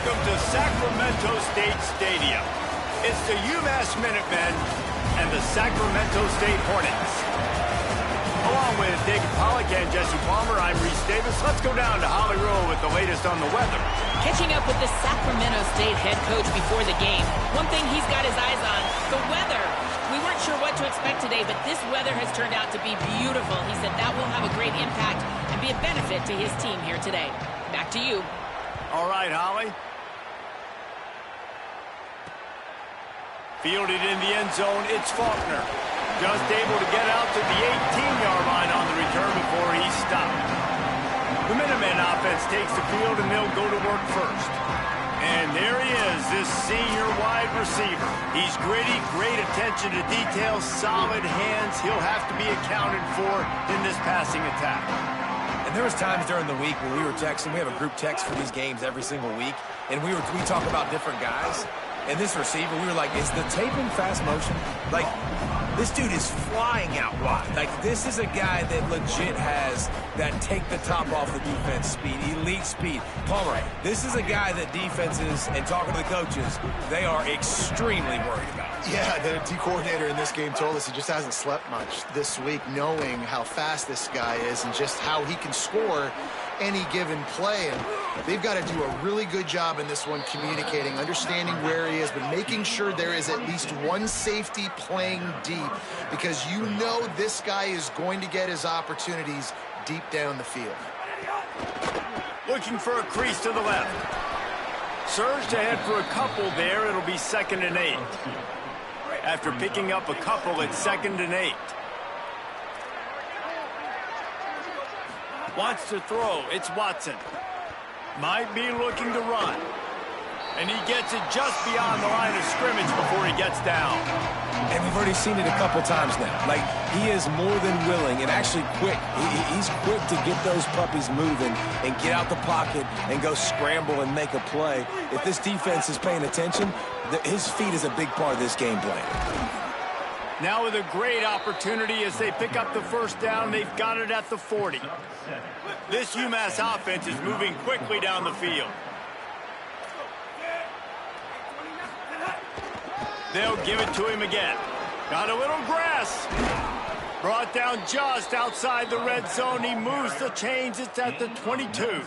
Welcome to Sacramento State Stadium. It's the UMass Minutemen and the Sacramento State Hornets. Along with David Pollack and Jesse Palmer, I'm Reese Davis. Let's go down to Holly Rowe with the latest on the weather. Catching up with the Sacramento State head coach before the game, one thing he's got his eyes on, the weather. We weren't sure what to expect today, but this weather has turned out to be beautiful. He said that will have a great impact and be a benefit to his team here today. Back to you. All right, Holly. Fielded in the end zone, it's Faulkner. Just able to get out to the 18-yard line on the return before he's stopped. The Minutemen offense takes the field, and they'll go to work first. And there he is, this senior wide receiver. He's gritty, great attention to detail, solid hands. He'll have to be accounted for in this passing attack. And there was times during the week when we were texting. We have a group text for these games every single week, and we talk about different guys. And this receiver, we were like, is the tape in fast motion? Like, this dude is flying out wide. Like, this is a guy that legit has that take the top off the defense speed, elite speed. Palmer, this is a guy that defenses, and talking to the coaches, they are extremely worried about. Yeah, the D coordinator in this game told us he just hasn't slept much this week, knowing how fast this guy is and just how he can score any given play. And they've got to do a really good job in this one communicating, understanding where he is, but making sure there is at least one safety playing deep, because you know this guy is going to get his opportunities deep down the field. Looking for a crease to the left. Surged ahead for a couple there. It'll be 2nd and 8. After picking up a couple, it's 2nd and 8. Wants to throw. It's Watson. Might be looking to run. And he gets it just beyond the line of scrimmage before he gets down. And we've already seen it a couple times now. Like, he is more than willing and actually quick. He's quick to get those puppies moving and get out the pocket and go scramble and make a play. If this defense is paying attention, his feet is a big part of this game plan. Now with a great opportunity as they pick up the first down. They've got it at the 40. This UMass offense is moving quickly down the field. They'll give it to him again. Got a little grass. Brought down just outside the red zone. He moves the chains. It's at the 22.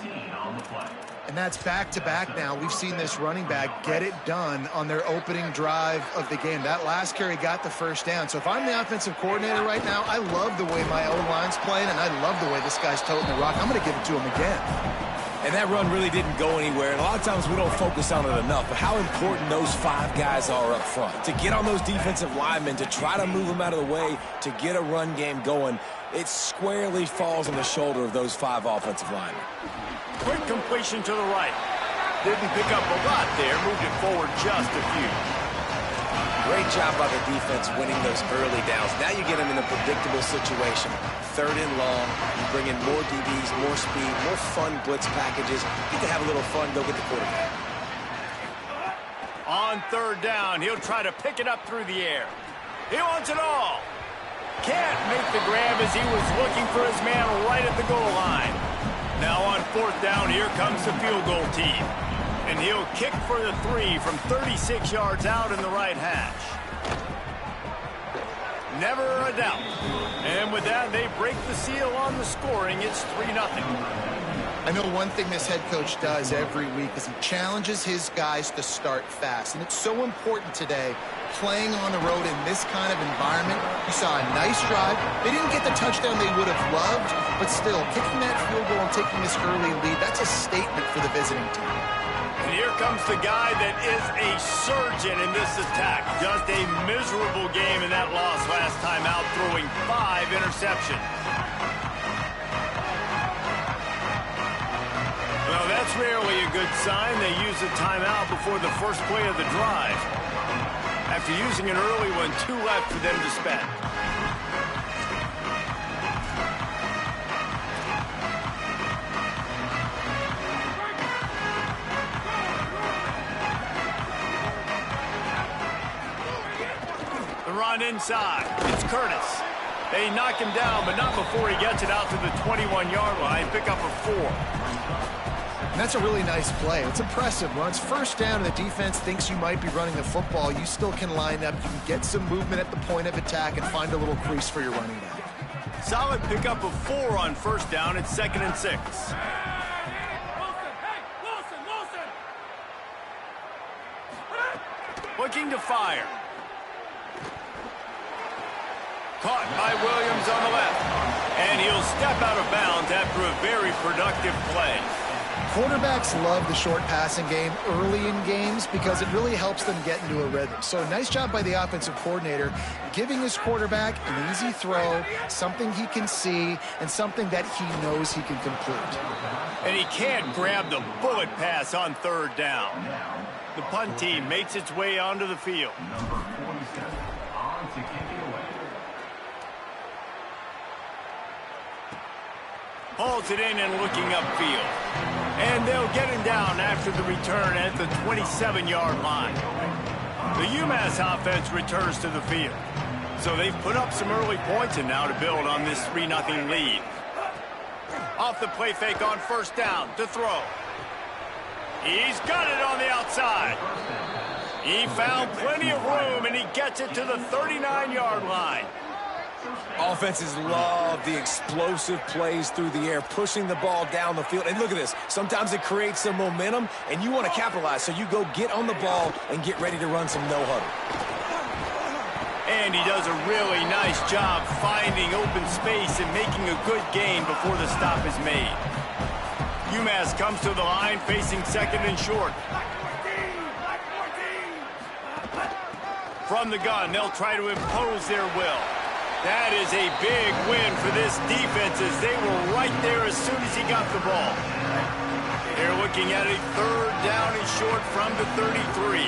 And that's back-to-back now. We've seen this running back get it done on their opening drive of the game. That last carry got the first down. So if I'm the offensive coordinator right now, I love the way my O-line's playing, and I love the way this guy's toting the rock. I'm going to give it to him again. And that run really didn't go anywhere. And a lot of times we don't focus on it enough. But how important those 5 guys are up front. To get on those defensive linemen, to try to move them out of the way, to get a run game going, it squarely falls on the shoulder of those 5 offensive linemen. Quick completion to the right. Didn't pick up a lot there. Moved it forward just a few. Great job by the defense winning those early downs. Now you get them in a predictable situation. 3rd and long. You bring in more DBs, more speed, more fun blitz packages. Get to have a little fun. Go get the quarterback. On 3rd down, he'll try to pick it up through the air. He wants it all. Can't make the grab as he was looking for his man right at the goal line. Now on 4th down, here comes the field goal team. And he'll kick for the 3 from 36 yards out in the right hash. Never a doubt. And with that, they break the seal on the scoring. It's 3-0. I know one thing this head coach does every week is he challenges his guys to start fast. And it's so important today, playing on the road in this kind of environment. You saw a nice drive. They didn't get the touchdown they would have loved, but still, kicking that field goal and taking this early lead, that's a statement for the visiting team. And here comes the guy that is a surgeon in this attack. Just a miserable game in that loss last time out, throwing 5 interceptions. Well, that's rarely a good sign. They use a timeout before the first play of the drive. After using an early one, 2 left for them to spend. The run inside. It's Curtis. They knock him down, but not before he gets it out to the 21-yard line. Pick up a 4. That's a really nice play. It's impressive. When it's first down and the defense thinks you might be running the football, you still can line up. You can get some movement at the point of attack and find a little crease for your running back. Solid pickup of 4 on first down. It's 2nd and 6. Looking to fire. Caught by Williams on the left. And he'll step out of bounds after a very productive play. Quarterbacks love the short passing game early in games because it really helps them get into a rhythm. So nice job by the offensive coordinator giving his quarterback an easy throw, something he can see, and something that he knows he can complete. And he can't grab the bullet pass on 3rd down. The punt team makes its way onto the field. Hauls it in and looking upfield. And they'll get him down after the return at the 27-yard line. The UMass offense returns to the field. So they've put up some early points and now to build on this 3-0 lead. Off the play fake on first down to throw. He's got it on the outside. He found plenty of room and he gets it to the 39-yard line. Offenses love the explosive plays through the air, pushing the ball down the field. And look at this. Sometimes it creates some momentum, and you want to capitalize. So you go get on the ball and get ready to run some no-huddle. And he does a really nice job finding open space and making a good gain before the stop is made. UMass comes to the line facing 2nd and short. From the gun, they'll try to impose their will. That is a big win for this defense as they were right there as soon as he got the ball. They're looking at a 3rd down and short from the 33.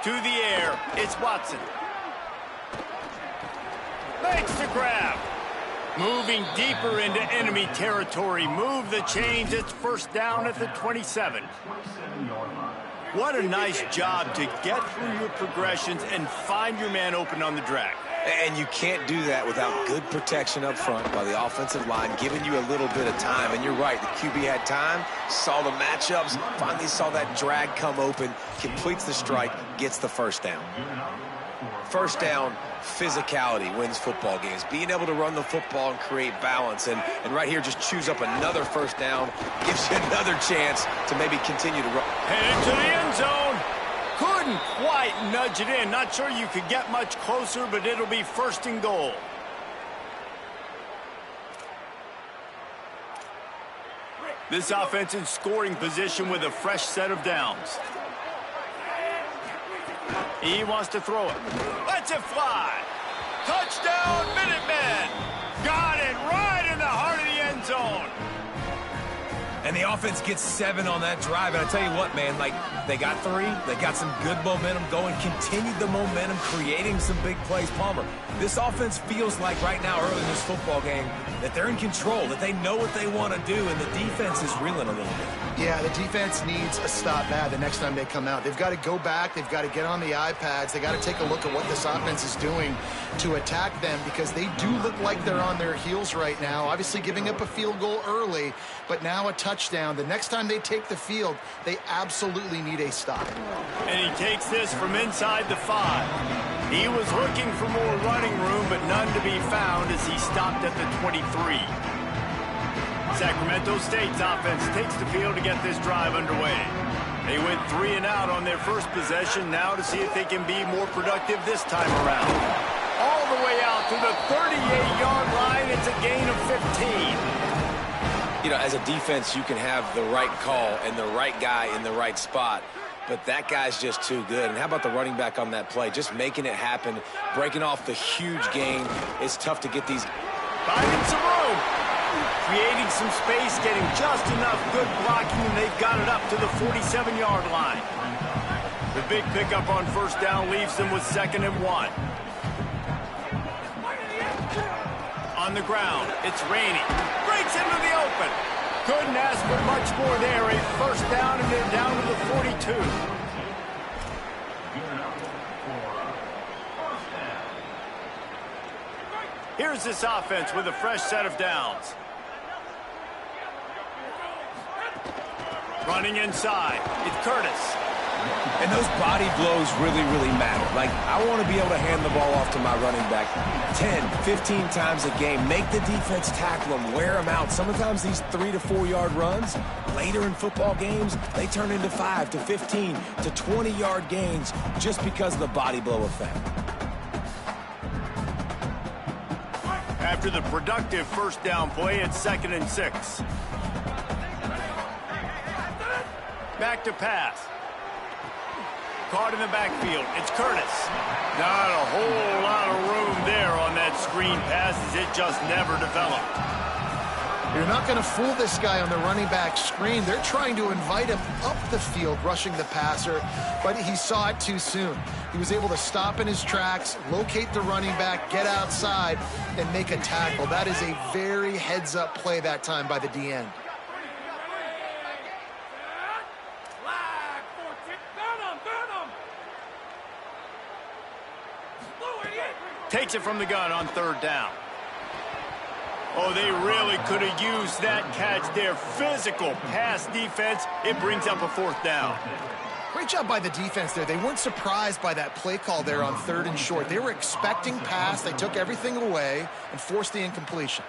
To the air, it's Watson. Makes the grab. Moving deeper into enemy territory. Move the chains. It's 1st down at the 27. What a nice job to get through your progressions and find your man open on the drag. And you can't do that without good protection up front by the offensive line, giving you a little bit of time. And you're right, the QB had time, saw the matchups, finally saw that drag come open, completes the strike, gets the 1st down. 1st down, physicality wins football games. Being able to run the football and create balance. And right here, just choose up another 1st down, gives you another chance to maybe continue to run. Headed to the end zone. Couldn't quite nudge it in. Not sure you could get much closer, but it'll be 1st and goal. This offense in scoring position with a fresh set of downs. He wants to throw it. Lets it fly. Touchdown, Minutemen. Got it right in the heart of the end zone. And the offense gets 7 on that drive. And I tell you what, man, like, they got 3. They got some good momentum going, continued the momentum, creating some big plays. Palmer, this offense feels like right now, early in this football game, that they're in control, that they know what they want to do, and the defense is reeling a little bit. Yeah, the defense needs a stop bad the next time they come out. They've got to go back. They've got to get on the iPads. They got to take a look at what this offense is doing to attack them because they do look like they're on their heels right now. Obviously giving up a field goal early, but now a touchdown. The next time they take the field, they absolutely need a stop. And he takes this from inside the 5. He was looking for more running room, but none to be found as he stopped at the 23. Sacramento State's offense takes the field to get this drive underway. They went 3 and out on their first possession, now to see if they can be more productive this time around. All the way out to the 38-yard line, it's a gain of 15. You know, as a defense, you can have the right call and the right guy in the right spot, but that guy's just too good. And how about the running back on that play? Just making it happen, breaking off the huge gain. It's tough to get these. Finding some room. Creating some space, getting just enough good blocking, and they've got it up to the 47-yard line. The big pickup on first down leaves them with 2nd and 1. On the ground, it's Rainey. Breaks into the open. Couldn't ask for much more there. A first down, and they're down to the 42. Here's this offense with a fresh set of downs. Running inside, it's Curtis. And those body blows really, really matter. Like, I want to be able to hand the ball off to my running back 10, 15 times a game. Make the defense tackle them, wear them out. Sometimes these 3 to 4 yard runs, later in football games, they turn into 5 to 15 to 20 yard gains just because of the body blow effect. After the productive first down play, it's 2nd and 6. Back to pass. Caught in the backfield. It's Curtis. Not a whole lot of room there on that screen pass as it just never developed. You're not going to fool this guy on the running back screen. They're trying to invite him up the field, rushing the passer, but he saw it too soon. He was able to stop in his tracks, locate the running back, get outside, and make a tackle. That is a very heads-up play that time by the DN. Takes it from the gun on 3rd down. Oh, they really could have used that catch there. Physical pass defense. It brings up a 4th down. Great job by the defense there. They weren't surprised by that play call there on 3rd and short. They were expecting pass. They took everything away and forced the incompletion.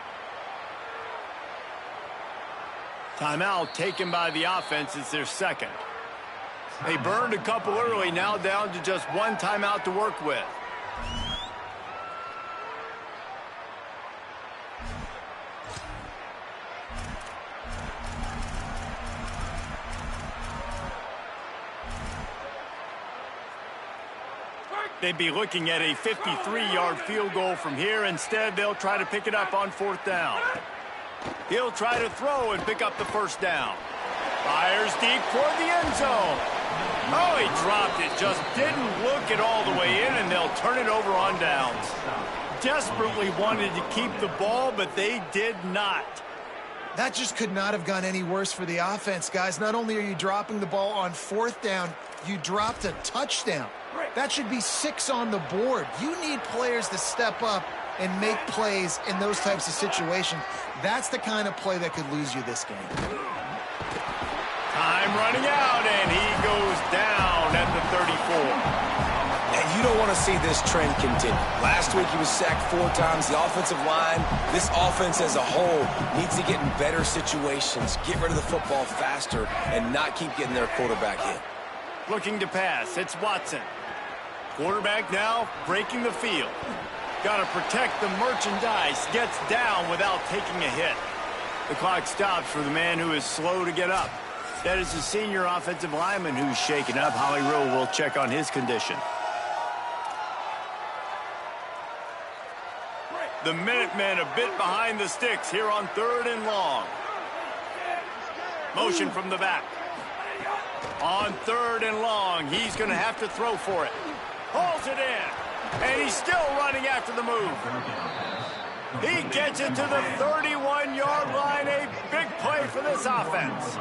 Timeout taken by the offense. It's their 2nd. They burned a couple early, now down to just 1 timeout to work with. They'd be looking at a 53-yard field goal from here. Instead, they'll try to pick it up on 4th down. He'll try to throw and pick up the 1st down. Fires deep toward the end zone. Oh, he dropped it. Just didn't look it all the way in, and they'll turn it over on downs. Desperately wanted to keep the ball, but they did not. That just could not have gone any worse for the offense, guys. Not only are you dropping the ball on 4th down, you dropped a touchdown. That should be 6 on the board. You need players to step up and make plays in those types of situations. That's the kind of play that could lose you this game. Time running out, and he goes down at the 34. And you don't want to see this trend continue. Last week he was sacked 4 times. The offensive line, this offense as a whole, needs to get in better situations, get rid of the football faster, and not keep getting their quarterback hit. Looking to pass, it's Watson. Quarterback now breaking the field. Got to protect the merchandise. Gets down without taking a hit. The clock stops for the man who is slow to get up. That is the senior offensive lineman who's shaken up. Holly Rowe will check on his condition. The Minutemen a bit behind the sticks here on 3rd and long. Motion from the back. On 3rd and long, he's going to have to throw for it. Hauls it in, and he's still running after the move. He gets it to the 31-yard line. A big play for this offense.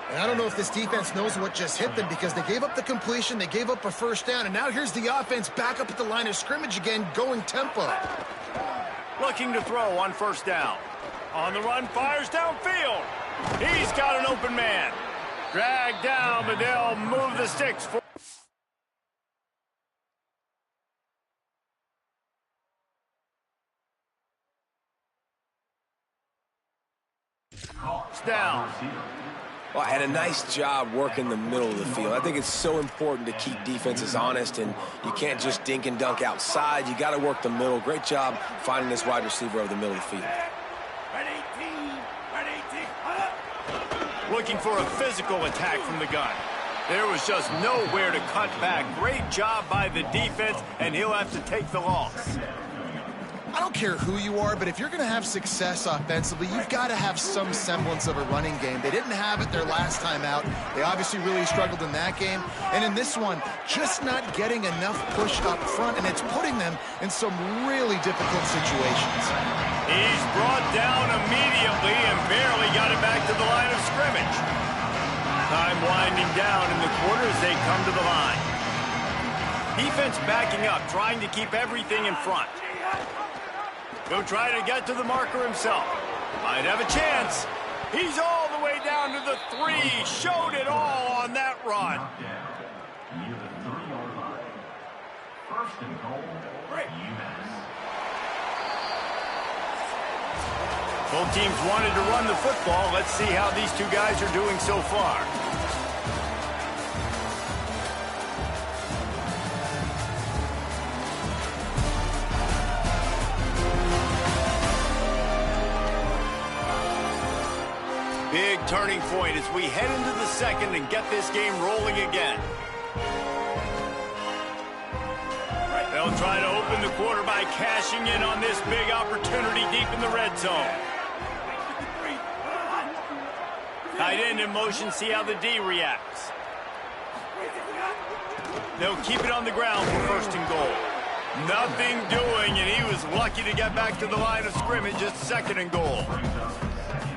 And I don't know if this defense knows what just hit them because they gave up the completion, they gave up a 1st down, and now here's the offense back up at the line of scrimmage again, going tempo. Looking to throw on 1st down. On the run, fires downfield. He's got an open man. Dragged down, but they'll move the sticks for. Down. Well, had a nice job working the middle of the field. I think it's so important to keep defenses honest, and you can't just dink and dunk outside. You got to work the middle. Great job finding this wide receiver over the middle of the field. Looking for a physical attack from the gun. There was just nowhere to cut back. Great job by the defense, and he'll have to take the loss. I don't care who you are, but if you're going to have success offensively, you've got to have some semblance of a running game. They didn't have it their last time out. They obviously really struggled in that game. And in this one, just not getting enough push up front, and it's putting them in some really difficult situations. He's brought down immediately and barely got it back to the line of scrimmage. Time winding down in the quarter as they come to the line. Defense backing up, trying to keep everything in front. He'll try to get to the marker himself. Might have a chance. He's all the the way down to the 3. Showed it all on that run. First and goal, UMass. Both teams wanted to run the football. Let's see how these two guys are doing so far. Big turning point as we head into the second and get this game rolling again. They'll try to open the quarter by cashing in on this big opportunity deep in the red zone. Tight end in motion, see how the D reacts. They'll keep it on the ground for first and goal. Nothing doing, and he was lucky to get back to the line of scrimmage at second and goal.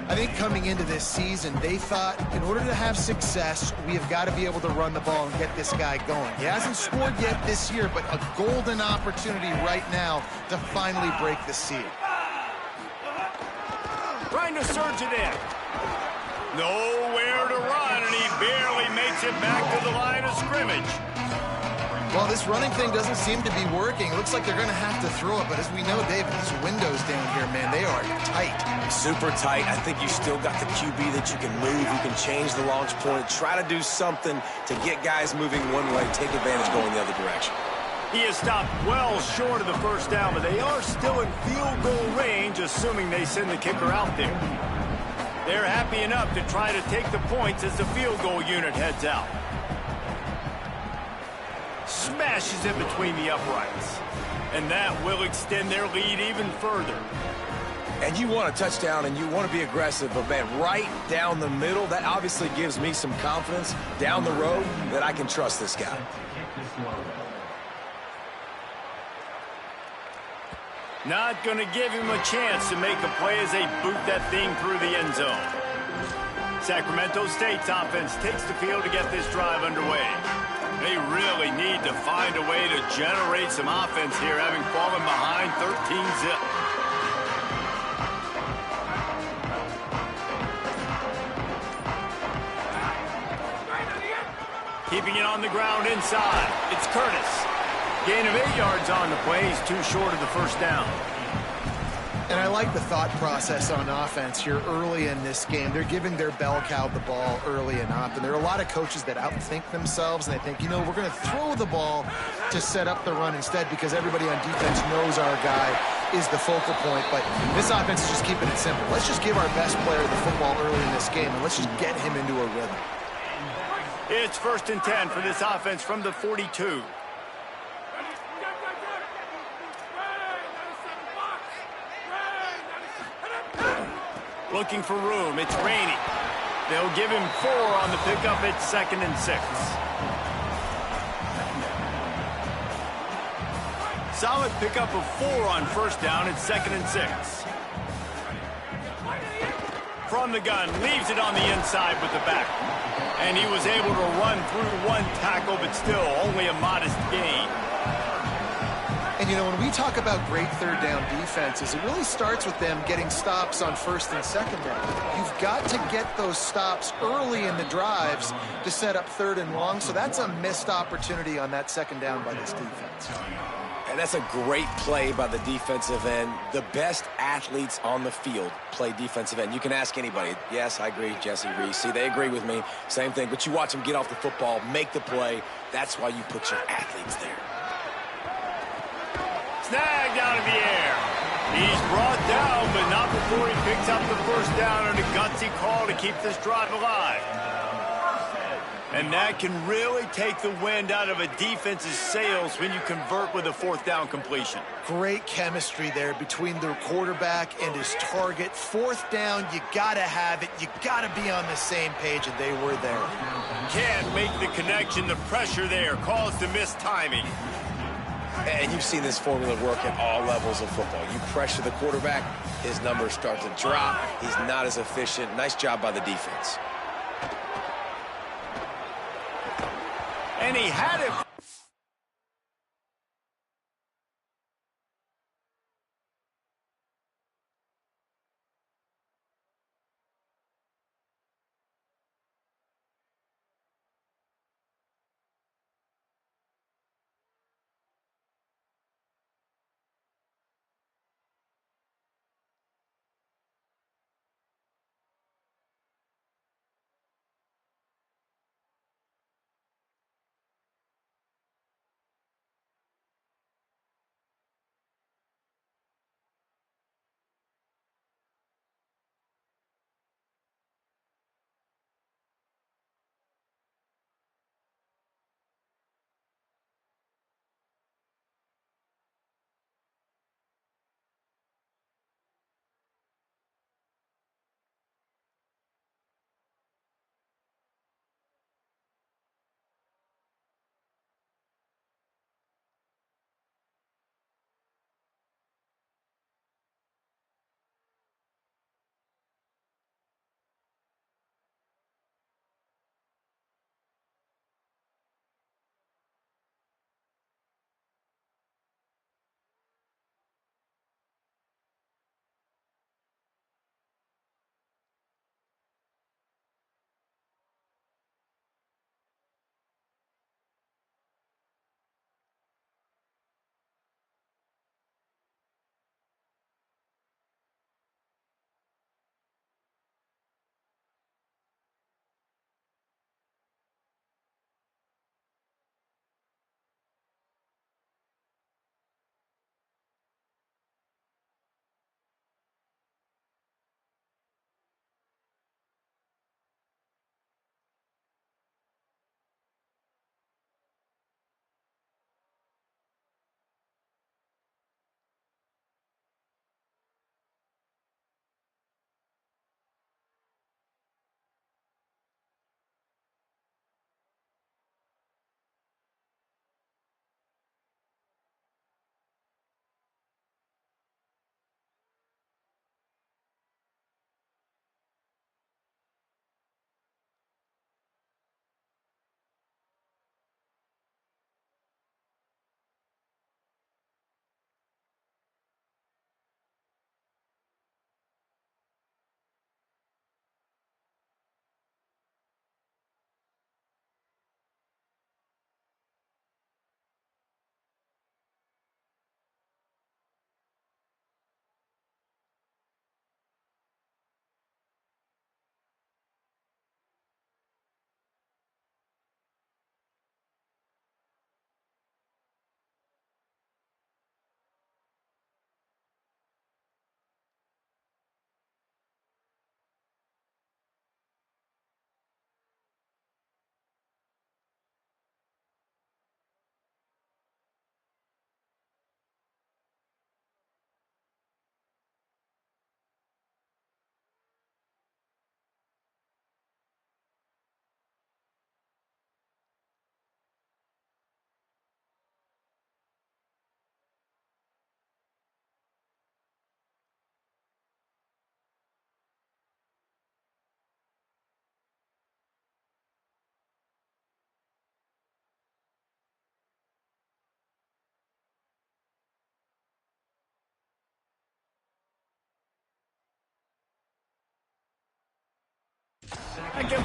I think coming into this season, they thought in order to have success, we have got to be able to run the ball and get this guy going. He hasn't scored yet this year, but a golden opportunity right now to finally break the seal. Trying to surge it in. Nowhere to run, and he barely makes it back to the line of scrimmage. Well, this running thing doesn't seem to be working. It looks like they're going to have to throw it, but as we know, Dave, these windows down here, man, they are tight. Super tight. I think you still got the QB that you can move. You can change the launch point. Try to do something to get guys moving one way, take advantage going the other direction. He is stopped well short of the first down, but they are still in field goal range, assuming they send the kicker out there. They're happy enough to try to take the points as the field goal unit heads out. Smashes in between the uprights. And that will extend their lead even further. And you want a touchdown and you want to be aggressive, but man, right down the middle, that obviously gives me some confidence down the road that I can trust this guy. Not going to give him a chance to make a play as they boot that thing through the end zone. Sacramento State's offense takes the field to get this drive underway. They really need to find a way to generate some offense here, having fallen behind 13-zip. Keeping it on the ground inside. It's Curtis. Gain of 8 yards on the play. He's too short of the first down. And I like the thought process on offense here early in this game. They're giving their bell cow the ball early and often. There are a lot of coaches that outthink themselves, and they think, you know, we're going to throw the ball to set up the run instead because everybody on defense knows our guy is the focal point. But this offense is just keeping it simple. Let's just give our best player the football early in this game, and let's just get him into a rhythm. It's 1st and 10 for this offense from the 42. Looking for room. It's Rainey. They'll give him 4 on the pickup at 2nd and 6. Solid pickup of 4 on first down at 2nd and 6. From the gun, leaves it on the inside with the back. And he was able to run through 1 tackle, but still only a modest gain. And, you know, when we talk about great third down defenses, it really starts with them getting stops on 1st and 2nd down. You've got to get those stops early in the drives to set up 3rd and long, so that's a missed opportunity on that 2nd down by this defense. And that's a great play by the defensive end. The best athletes on the field play defensive end. You can ask anybody. Yes, I agree, Jesse Reese. See, they agree with me. Same thing. But you watch them get off the football, make the play. That's why you put your athletes there. Snagged out of the air. He's brought down, but not before he picks up the first down and a gutsy call to keep this drive alive. And that can really take the wind out of a defense's sails when you convert with a 4th down completion. Great chemistry there between the quarterback and his target. 4th down, you got to have it. You got to be on the same page, and they were there. Can't make the connection. The pressure there caused the missed timing. And you've seen this formula work at all levels of football. You pressure the quarterback, his numbers start to drop. He's not as efficient. Nice job by the defense. And he had it.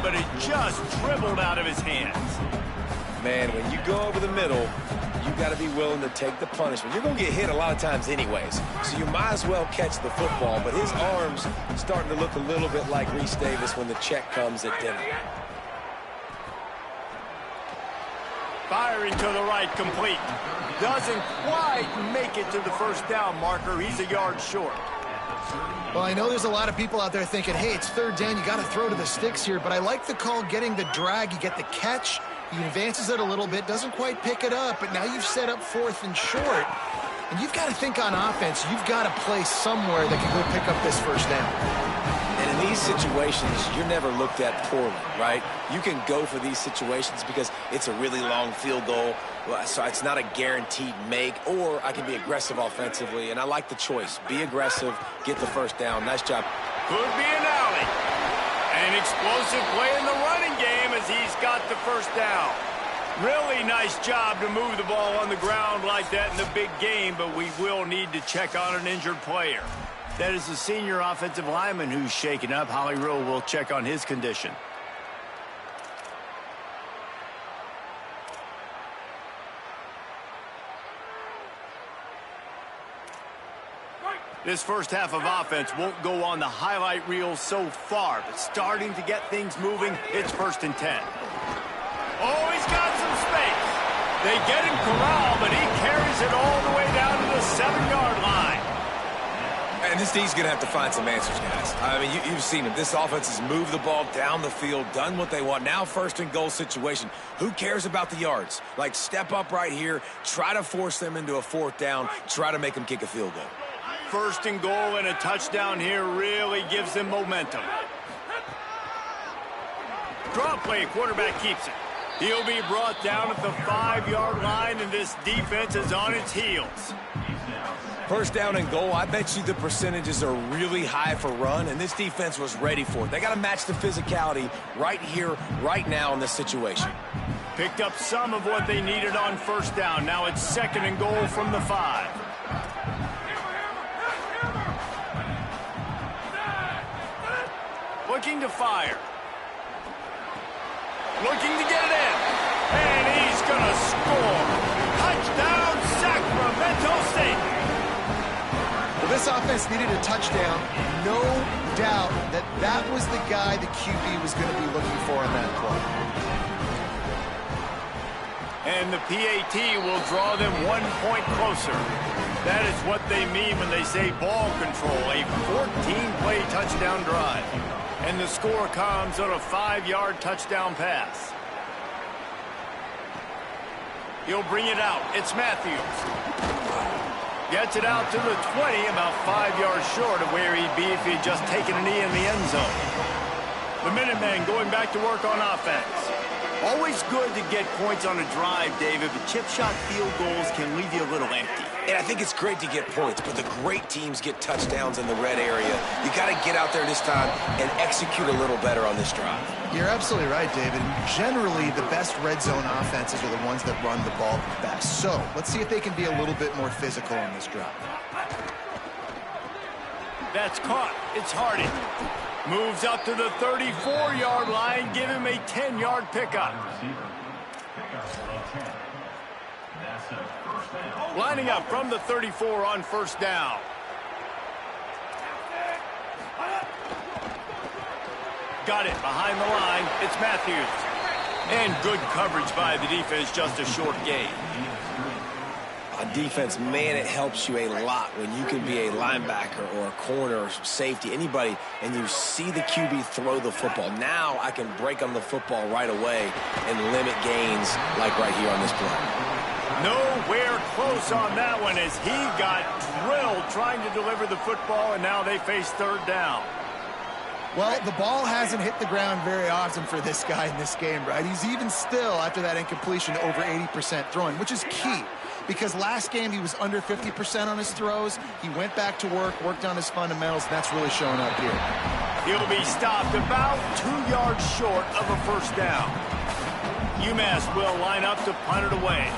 but it just dribbled out of his hands. Man, when you go over the middle, you got to be willing to take the punishment. You're going to get hit a lot of times anyways, so you might as well catch the football. But his arm's starting to look a little bit like Reese Davis when the check comes at dinner. Firing to the right, complete. Doesn't quite make it to the first down marker. He's a yard short. Well, I know there's a lot of people out there thinking, hey, it's third down, you got to throw to the sticks here, but I like the call getting the drag. You get the catch, he advances it a little bit, doesn't quite pick it up, but now you've set up fourth and short, and you've got to think on offense. You've got to play somewhere that can go pick up this first down. And in these situations, you're never looked at poorly, right? You can go for these situations because it's a really long field goal, so it's not a guaranteed make, or I can be aggressive offensively, and I like the choice. Be aggressive, get the first down. Nice job. Could be an alley. An explosive play in the running game as he's got the first down. Really nice job to move the ball on the ground like that in the big game, but we will need to check on an injured player. That is the senior offensive lineman who's shaken up. Holly Rowe will check on his condition. This first half of offense won't go on the highlight reel so far, but starting to get things moving. It's 1st and 10. Oh, he's got some space. They get him corralled, but he carries it all the way down to the 7-yard line. And this D's going to have to find some answers, guys. I mean, you've seen him. This offense has moved the ball down the field, done what they want. Now 1st and goal situation. Who cares about the yards? Like, step up right here, try to force them into a 4th down, try to make them kick a field goal. 1st and goal and a touchdown here really gives them momentum. Draw play, quarterback keeps it. He'll be brought down at the 5-yard line, and this defense is on its heels. 1st down and goal, I bet you the percentages are really high for run, and this defense was ready for it. They got to match the physicality right here, right now in this situation. Picked up some of what they needed on 1st down. Now it's 2nd and goal from the 5. Looking to fire. Looking to get it in. And he's going to score. Touchdown, Sacramento State. Well, this offense needed a touchdown. No doubt that that was the guy the QB was going to be looking for on that play. And the PAT will draw them 1 point closer. That is what they mean when they say ball control, a 14-play touchdown drive. And the score comes on a 5-yard touchdown pass. He'll bring it out. It's Matthews. Gets it out to the 20, about 5 yards short of where he'd be if he'd just taken a knee in the end zone. The Minutemen going back to work on offense. Always good to get points on a drive, David, but chip shot field goals can leave you a little empty. And I think it's great to get points, but the great teams get touchdowns in the red area. You got to get out there this time and execute a little better on this drive. You're absolutely right, David. Generally, the best red zone offenses are the ones that run the ball the best. So let's see if they can be a little bit more physical on this drive. That's caught. It's Harding. Moves up to the 34-yard line. Give him a 10-yard pickup. Lining up from the 34 on 1st down. Got it behind the line. It's Matthews. And good coverage by the defense, just a short gain. On defense, man, it helps you a lot when you can be a linebacker or a corner or safety, anybody, and you see the QB throw the football. Now I can break on the football right away and limit gains like right here on this play. Nowhere close on that one as he got drilled trying to deliver the football, and now they face 3rd down. Well, the ball hasn't hit the ground very often for this guy in this game, right? He's even still, after that incompletion, over 80% throwing, which is key. Because last game he was under 50% on his throws. He went back to work, worked on his fundamentals, and that's really showing up here. He'll be stopped about 2 yards short of a 1st down. UMass will line up to punt it away.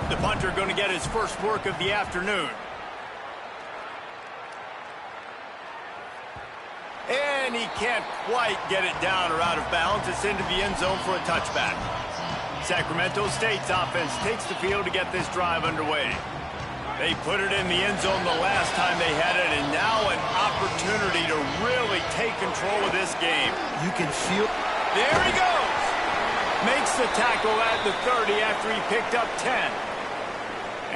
The punter going to get his first work of the afternoon. And and he can't quite get it down or out of bounds. It's into the end zone for a touchback. Sacramento State's offense takes the field to get this drive underway. They put it in the end zone the last time they had it, and now an opportunity to really take control of this game. You can feel... There he goes! Makes the tackle at the 30 after he picked up 10.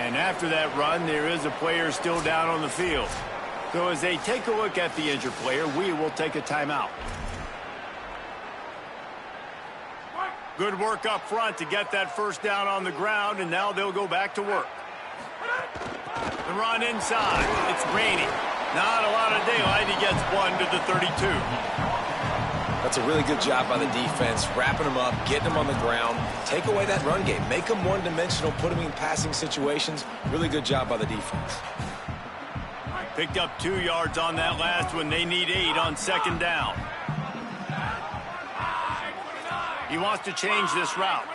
And after that run, there is a player still down on the field. So as they take a look at the injured player, we will take a timeout. Good work up front to get that first down on the ground, and now they'll go back to work. The run inside. It's raining. Not a lot of daylight. He gets one to the 32. That's a really good job by the defense, wrapping them up, getting them on the ground, take away that run game, make them one-dimensional, put them in passing situations. Really good job by the defense. Picked up 2 yards on that last one. They need 8 on second down. He wants to change this route.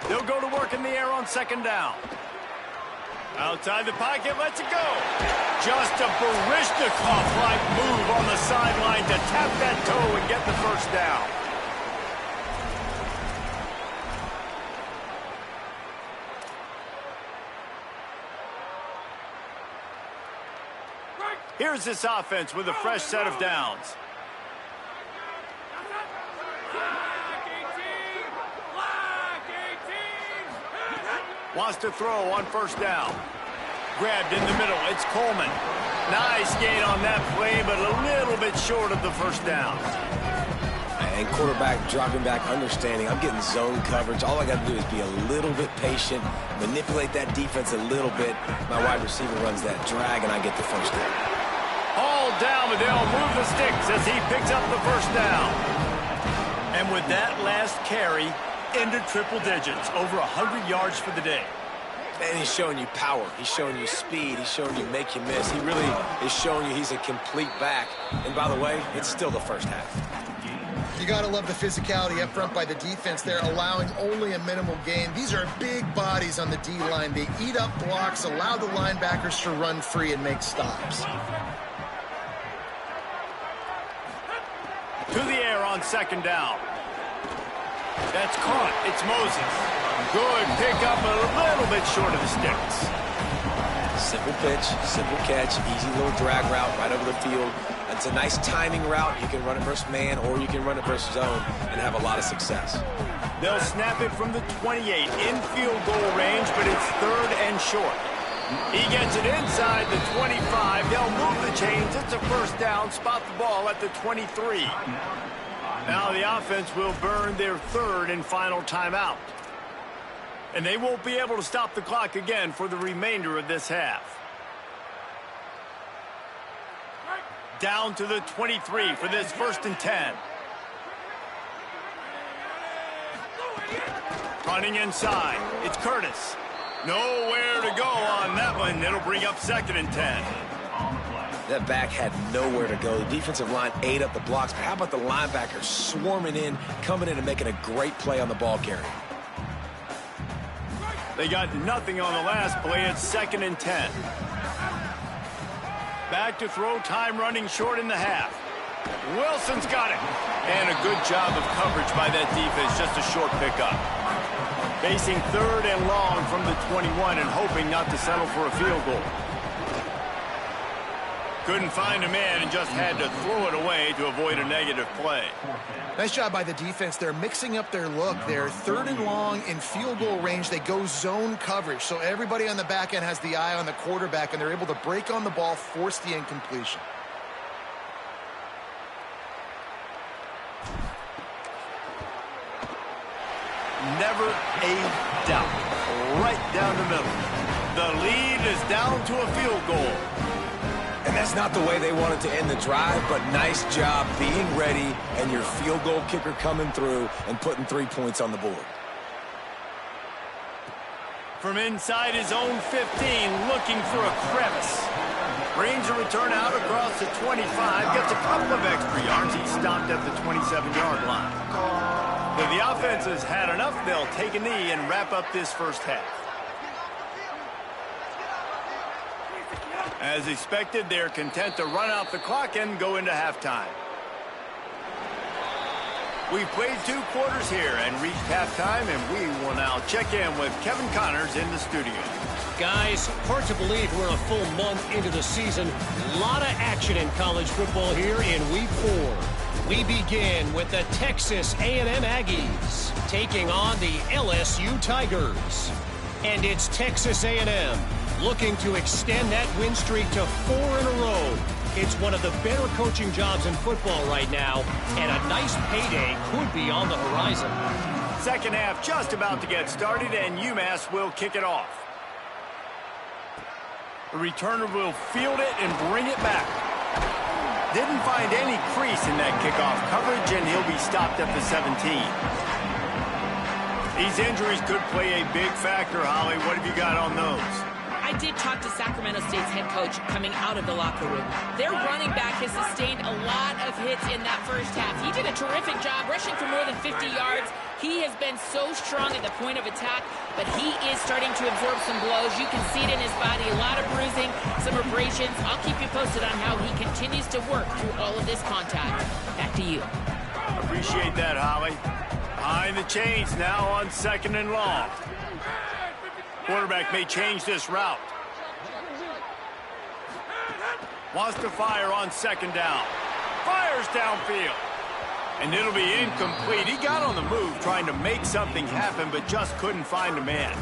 They'll go to work in the air on second down. Outside the pocket, lets it go. Just a Baryshnikov-like move on the sideline to tap that toe and get the first down. Here's this offense with a fresh set of downs. Wants to throw on first down. Grabbed in the middle. It's Coleman. Nice gain on that play, but a little bit short of the first down. And quarterback dropping back, understanding I'm getting zone coverage. All I got to do is be a little bit patient, manipulate that defense a little bit. My wide receiver runs that drag, and I get the first down. All down, but they'll move the sticks as he picks up the first down. And with that last carry, into triple digits, over 100 yards for the day. And he's showing you power. He's showing you speed. He's showing you make you miss. He really is showing you he's a complete back. And by the way, it's still the first half. You got to love the physicality up front by the defense there, allowing only a minimal gain. These are big bodies on the D-line. They eat up blocks, allow the linebackers to run free and make stops. To the air on second down. That's caught. It's Moses. Good pickup, a little bit short of the sticks. Simple pitch, simple catch, easy little drag route right over the field. It's a nice timing route. You can run it versus man or you can run it versus zone and have a lot of success. They'll snap it from the 28 in field goal range, but it's third and short. He gets it inside the 25. They'll move the chains. It's a first down. Spot the ball at the 23. Now the offense will burn their third and final timeout. And they won't be able to stop the clock again for the remainder of this half. Down to the 23 for this first and 10. Running inside. It's Curtis. Nowhere to go on that one. It'll bring up second and 10. That back had nowhere to go. The defensive line ate up the blocks, but how about the linebackers swarming in, coming in and making a great play on the ball carrier? They got nothing on the last play. It's second and 10. Back to throw, time running short in the half. Wilson's got it. And a good job of coverage by that defense, just a short pickup. Facing third and long from the 21 and hoping not to settle for a field goal. Couldn't find a man and just had to throw it away to avoid a negative play. Nice job by the defense. They're mixing up their look. They're third and long in field goal range. They go zone coverage. So everybody on the back end has the eye on the quarterback, and they're able to break on the ball, force the incompletion. Never a doubt. Right down the middle. The lead is down to a field goal. And that's not the way they wanted to end the drive, but nice job being ready and your field goal kicker coming through and putting 3 points on the board. From inside his own 15, looking for a crevice. Brings a return out across the 25, gets a couple of extra yards. He stopped at the 27-yard line. But the offense has had enough. They'll take a knee and wrap up this first half. As expected, they're content to run out the clock and go into halftime. We've played 2 quarters here and reached halftime, and we will now check in with Kevin Connors in the studio. Guys, hard to believe we're a full month into the season. A lot of action in college football here in Week 4. We begin with the Texas A&M Aggies taking on the LSU Tigers. And it's Texas A&M looking to extend that win streak to 4 in a row. It's one of the better coaching jobs in football right now, and a nice payday could be on the horizon. Second half just about to get started, and UMass will kick it off. The returner will field it and bring it back. Didn't find any crease in that kickoff coverage, and he'll be stopped at the 17. These injuries could play a big factor, Holly. What have you got on those? I did talk to Sacramento State's head coach coming out of the locker room. Their running back has sustained a lot of hits in that first half. He did a terrific job rushing for more than 50 yards. He has been so strong at the point of attack, but he is starting to absorb some blows. You can see it in his body, a lot of bruising, some abrasions. I'll keep you posted on how he continues to work through all of this contact. Back to you. Appreciate that, Holly. Behind the chains now on 2nd and long. Quarterback may change this route. Wants to fire on 2nd down. Fires downfield. And it'll be incomplete. He got on the move trying to make something happen, but just couldn't find a man.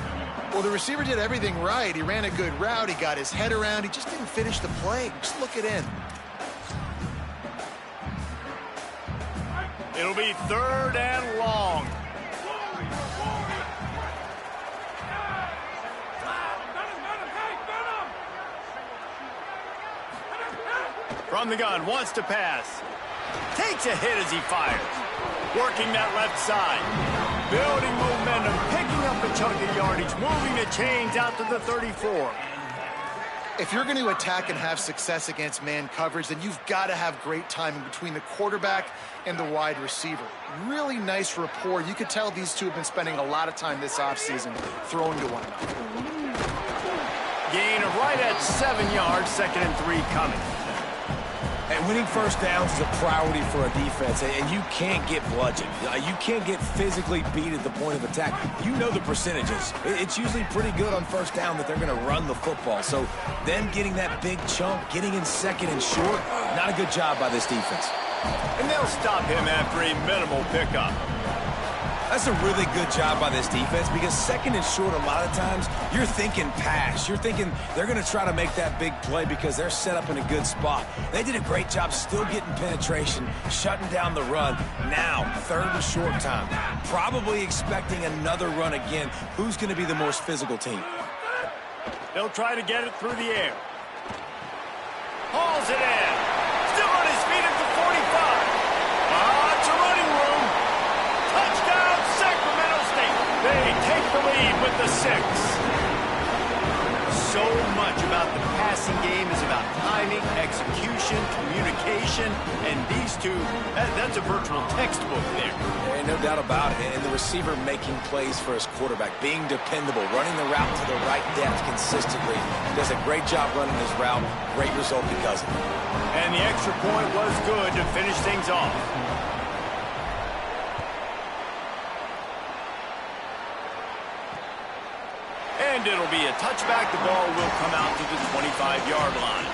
Well, the receiver did everything right. He ran a good route. He got his head around. He just didn't finish the play. Just look it in. It'll be 3rd and long. From the gun, wants to pass. Takes a hit as he fires. Working that left side. Building momentum, picking up a chunk of yardage, moving the chains out to the 34. If you're going to attack and have success against man coverage, then you've got to have great timing between the quarterback and the wide receiver. Really nice rapport. You could tell these two have been spending a lot of time this offseason throwing to one another. Gain of right at 7 yards, 2nd and 3 coming. And winning first downs is a priority for a defense, and you can't get bludgeoned. You can't get physically beat at the point of attack. You know the percentages. It's usually pretty good on first down that they're going to run the football. So them getting that big chunk, getting in 2nd and short, not a good job by this defense. And they'll stop him after a minimal pickup. That's a really good job by this defense because 2nd and short, a lot of times, you're thinking pass. You're thinking they're going to try to make that big play because they're set up in a good spot. They did a great job still getting penetration, shutting down the run. Now, 3rd and short time. Probably expecting another run again. Who's going to be the most physical team? They'll try to get it through the air. Hauls it in. Still on his feet at the 45. Lots of running room. Touchdown, Sacramento State. They take the lead with the 6. So much about the passing game is about timing, execution, communication, and these two, that's a virtual textbook there. Ain't no doubt about it. And the receiver making plays for his quarterback, being dependable, running the route to the right depth consistently. Does a great job running his route. Great result because of it. And the extra point was good to finish things off. And it'll be a touchback. The ball will come out to the 25-yard line.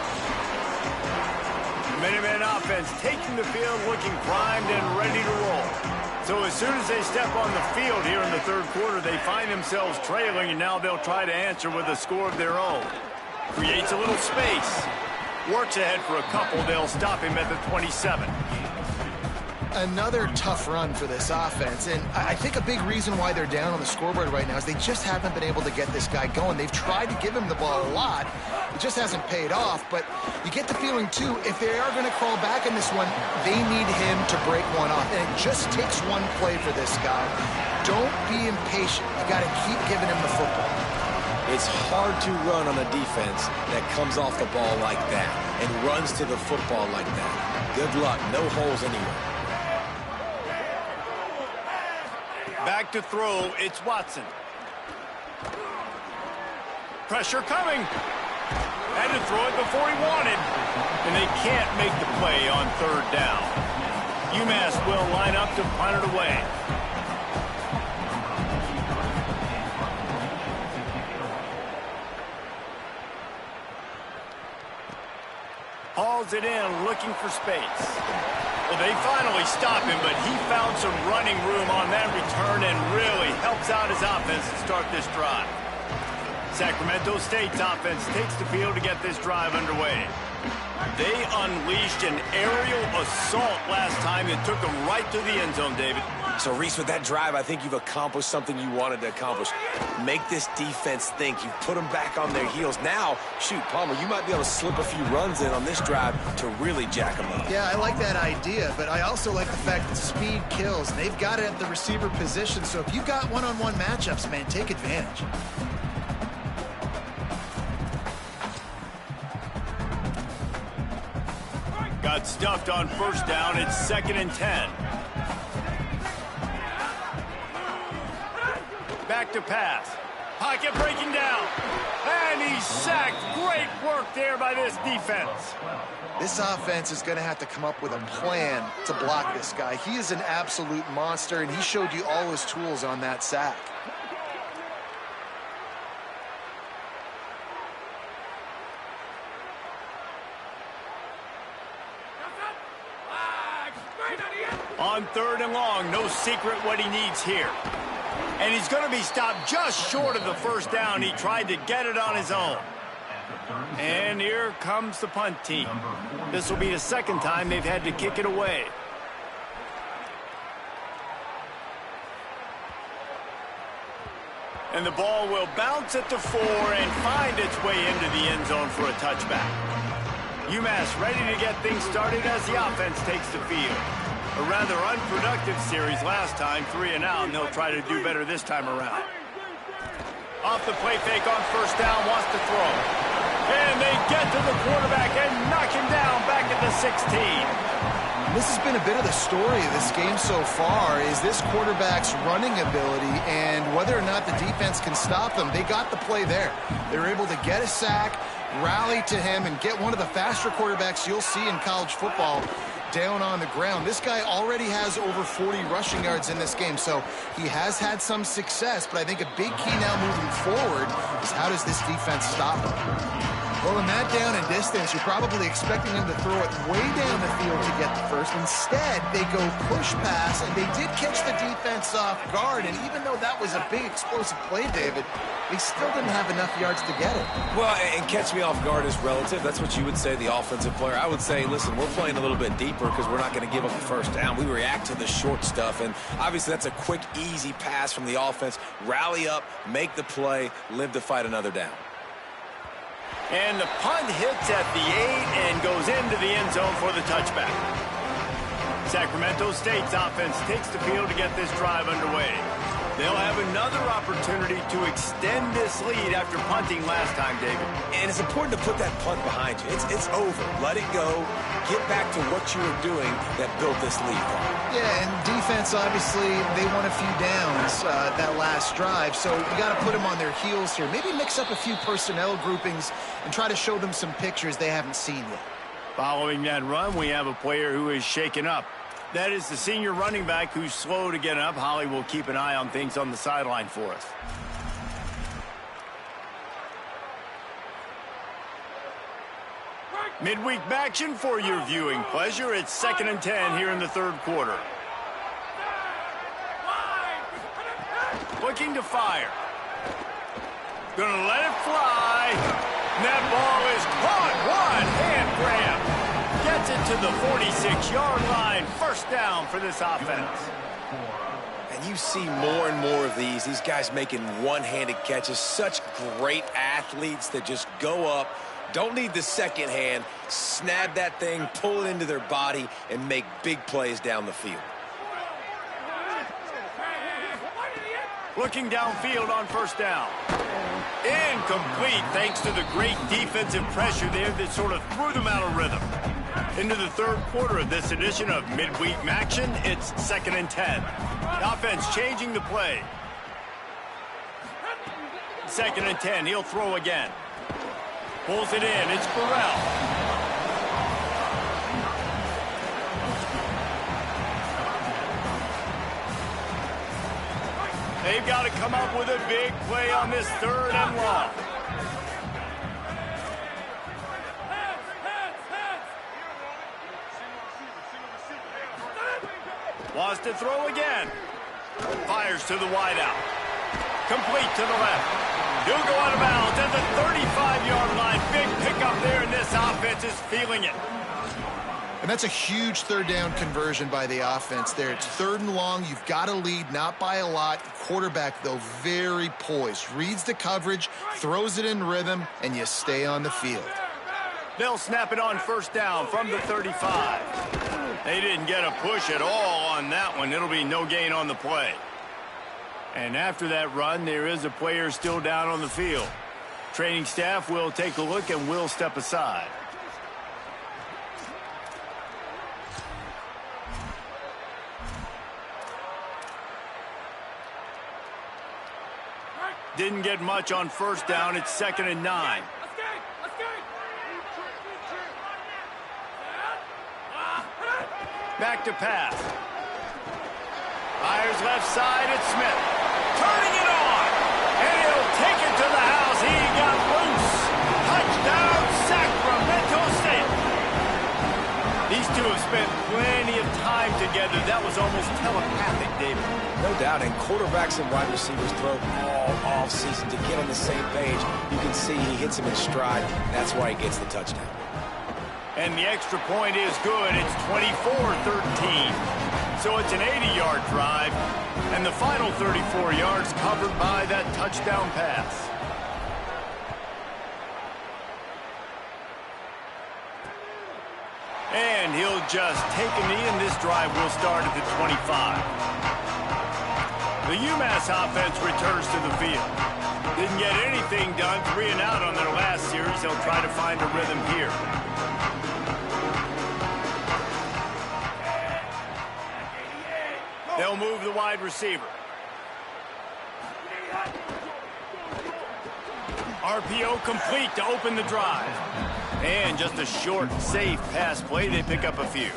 The Minutemen offense taking the field, looking primed and ready to roll. So as soon as they step on the field here in the 3rd quarter, they find themselves trailing, and now they'll try to answer with a score of their own. Creates a little space. Works ahead for a couple. They'll stop him at the 27. Another tough run for this offense, and I think a big reason why they're down on the scoreboard right now is they just haven't been able to get this guy going. They've tried to give him the ball a lot. It just hasn't paid off, but you get the feeling, too, if they are going to crawl back in this one, they need him to break one off, and it just takes one play for this guy. Don't be impatient. You got to keep giving him the football. It's hard to run on a defense that comes off the ball like that and runs to the football like that. Good luck. No holes anywhere. Back to throw, it's Watson. Pressure coming. Had to throw it before he wanted. And they can't make the play on third down. UMass will line up to punt it away. Hauls it in, looking for space. Well, they finally stop him, but he found some running room on that return and really helps out his offense to start this drive. Sacramento State's offense takes the field to get this drive underway. They unleashed an aerial assault last time that took them right to the end zone, David. So, Reese, with that drive, I think you've accomplished something you wanted to accomplish. Make this defense think. You put them back on their heels. Now, shoot, Palmer, you might be able to slip a few runs in on this drive to really jack them up. Yeah, I like that idea, but I also like the fact that speed kills. They've got it at the receiver position, so if you got one-on-one matchups, man, take advantage. Got stuffed on first down. It's 2nd and 10. Back to pass. Pocket breaking down. And he's sacked. Great work there by this defense. This offense is going to have to come up with a plan to block this guy. He is an absolute monster, and he showed you all his tools on that sack. On 3rd and long, no secret what he needs here. And he's going to be stopped just short of the first down. He tried to get it on his own. And here comes the punt team. This will be the second time they've had to kick it away. And the ball will bounce at the 4 and find its way into the end zone for a touchback. UMass ready to get things started as the offense takes the field. A rather unproductive series last time, 3 and out, and they'll try to do better this time around. Off the play fake on first down, wants to throw. And they get to the quarterback and knock him down back at the 16. This has been a bit of the story of this game so far, is this quarterback's running ability and whether or not the defense can stop them. They got the play there. They were able to get a sack, rally to him, and get one of the faster quarterbacks you'll see in college football down on the ground. This guy already has over 40 rushing yards in this game, so he has had some success, but I think a big key now moving forward is how does this defense stop him? Well, in that down and distance, you're probably expecting him to throw it way down the field to get the first. Instead, they go push pass, and they did catch the defense off guard, and even though that was a big explosive play, David, they still didn't have enough yards to get it. Well, and catch me off guard is relative. That's what you would say, the offensive player. I would say, listen, we're playing a little bit deeper because we're not going to give up the first down. We react to the short stuff, and obviously that's a quick, easy pass from the offense. Rally up, make the play, live to fight another down. And the punt hits at the 8 and goes into the end zone for the touchback. Sacramento State's offense takes the field to get this drive underway. They'll have another opportunity to extend this lead after punting last time, David. And it's important to put that punt behind you. It's over. Let it go. Get back to what you were doing that built this lead. Yeah, and defense, obviously, they won a few downs that last drive, so you got to put them on their heels here. Maybe mix up a few personnel groupings and try to show them some pictures they haven't seen yet. Following that run, we have a player who is shaken up. That is the senior running back who's slow to get up. Holly will keep an eye on things on the sideline for us. Midweek action for your viewing pleasure. It's 2nd and 10 here in the 3rd quarter. Looking to fire. Gonna let it fly. And that ball is caught. One hand grab. Gets it to the 46-yard line. First down for this offense. And you see more and more of these guys making one-handed catches. Such great athletes that just go up, don't need the second hand, snap that thing, pull it into their body, and make big plays down the field. Looking downfield on first down. Incomplete thanks to the great defensive pressure there that sort of threw them out of rhythm. Into the 3rd quarter of this edition of Midweek Action, it's 2nd and 10. The offense changing the play. 2nd and 10, he'll throw again. Pulls it in. It's Burrell. They've got to come up with a big play on this 3rd and long. Wants to throw again. Fires to the wideout. Complete to the left. He'll go out of bounds at the 35-yard line. Big pickup there, and this offense is feeling it. And that's a huge 3rd down conversion by the offense there. It's 3rd and long. You've got to lead, not by a lot. Quarterback, though, very poised. Reads the coverage, throws it in rhythm, and you stay on the field. They'll snap it on 1st down from the 35. They didn't get a push at all on that one. It'll be no gain on the play. And after that run, there is a player still down on the field. Training staff will take a look and will step aside. Didn't get much on 1st down. It's 2nd and 9. Back to pass. Fires left side. It's Smith. Turning it on. And he'll take it to the house. He got loose. Touchdown, Sacramento State. These two have spent plenty of time together. That was almost telepathic, David. No doubt, and quarterbacks and wide receivers throw all off-season to get on the same page. You can see he hits him in stride. That's why he gets the touchdown. And the extra point is good. It's 24-13. So it's an 80-yard drive, and the final 34 yards covered by that touchdown pass. And he'll just take a knee, and this drive will start at the 25. The UMass offense returns to the field. Didn't get anything done, 3 and out on their last series. They'll try to find a rhythm here. They'll move the wide receiver. RPO complete to open the drive. And just a short, safe pass play. They pick up a few.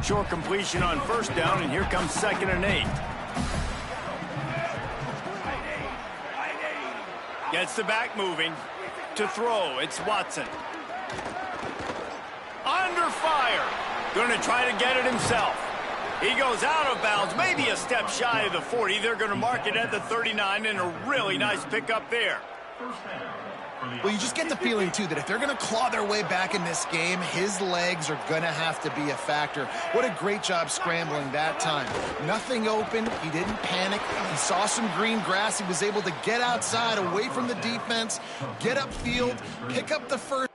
Short completion on 1st down, and here comes 2nd and 8. Gets the back moving. To throw, it's Watson. Under fire. Going to try to get it himself. He goes out of bounds, maybe a step shy of the 40. They're going to mark it at the 39, and a really nice pickup there. Well, you just get the feeling, too, that if they're going to claw their way back in this game, his legs are going to have to be a factor. What a great job scrambling that time. Nothing open. He didn't panic. He saw some green grass. He was able to get outside, away from the defense, get upfield, pick up the first.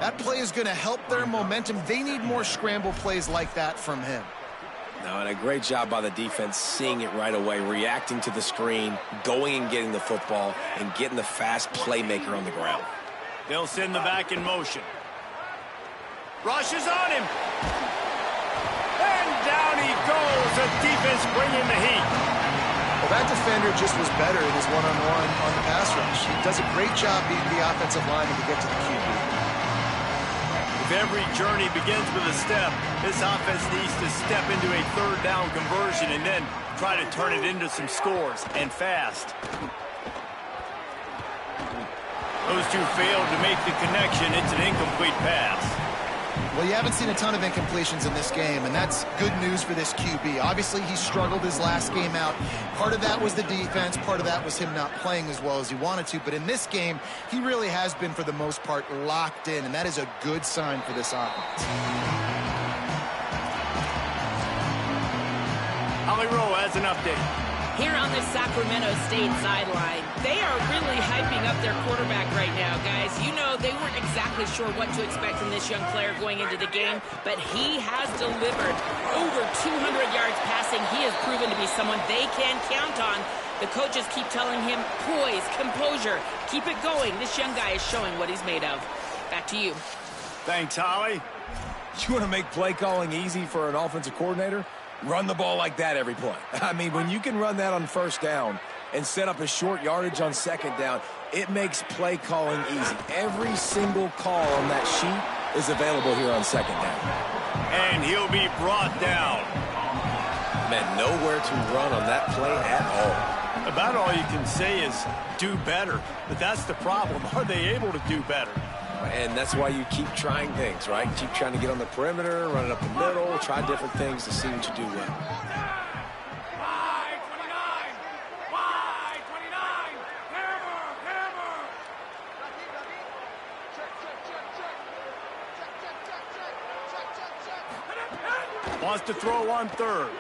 That play is going to help their momentum. They need more scramble plays like that from him. No, and a great job by the defense seeing it right away, reacting to the screen, going and getting the football, and getting the fast playmaker on the ground. They'll send the back in motion. Rushes on him. And down he goes. The defense bringing the heat. Well, that defender just was better in his one-on-one on the pass rush. He does a great job beating the offensive lineman to get to the QB. If every journey begins with a step, this offense needs to step into a third down conversion and then try to turn it into some scores, and fast. Those two failed to make the connection. It's an incomplete pass. Well, you haven't seen a ton of incompletions in this game, and that's good news for this QB. Obviously, he struggled his last game out. Part of that was the defense. Part of that was him not playing as well as he wanted to. But in this game, he really has been, for the most part, locked in, and that is a good sign for this offense. Holly Rowe has an update. Here on the Sacramento State sideline, they are really hyping up their quarterback right now, guys. You know, they weren't exactly sure what to expect from this young player going into the game, but he has delivered over 200 yards passing. He has proven to be someone they can count on. The coaches keep telling him, poise, composure, keep it going. This young guy is showing what he's made of. Back to you. Thanks, Holly. You want to make play calling easy for an offensive coordinator? Run the ball like that every play. I mean, when you can run that on first down and set up a short yardage on second down, it makes play calling easy. Every single call on that sheet is available here on second down. And he'll be brought down. Man, nowhere to run on that play at all. About all you can say is do better. But that's the problem. Are they able to do better? And that's why you keep trying things, right? Keep trying to get on the perimeter, run it up the middle, try different things to see what you do well. Wants to throw on third.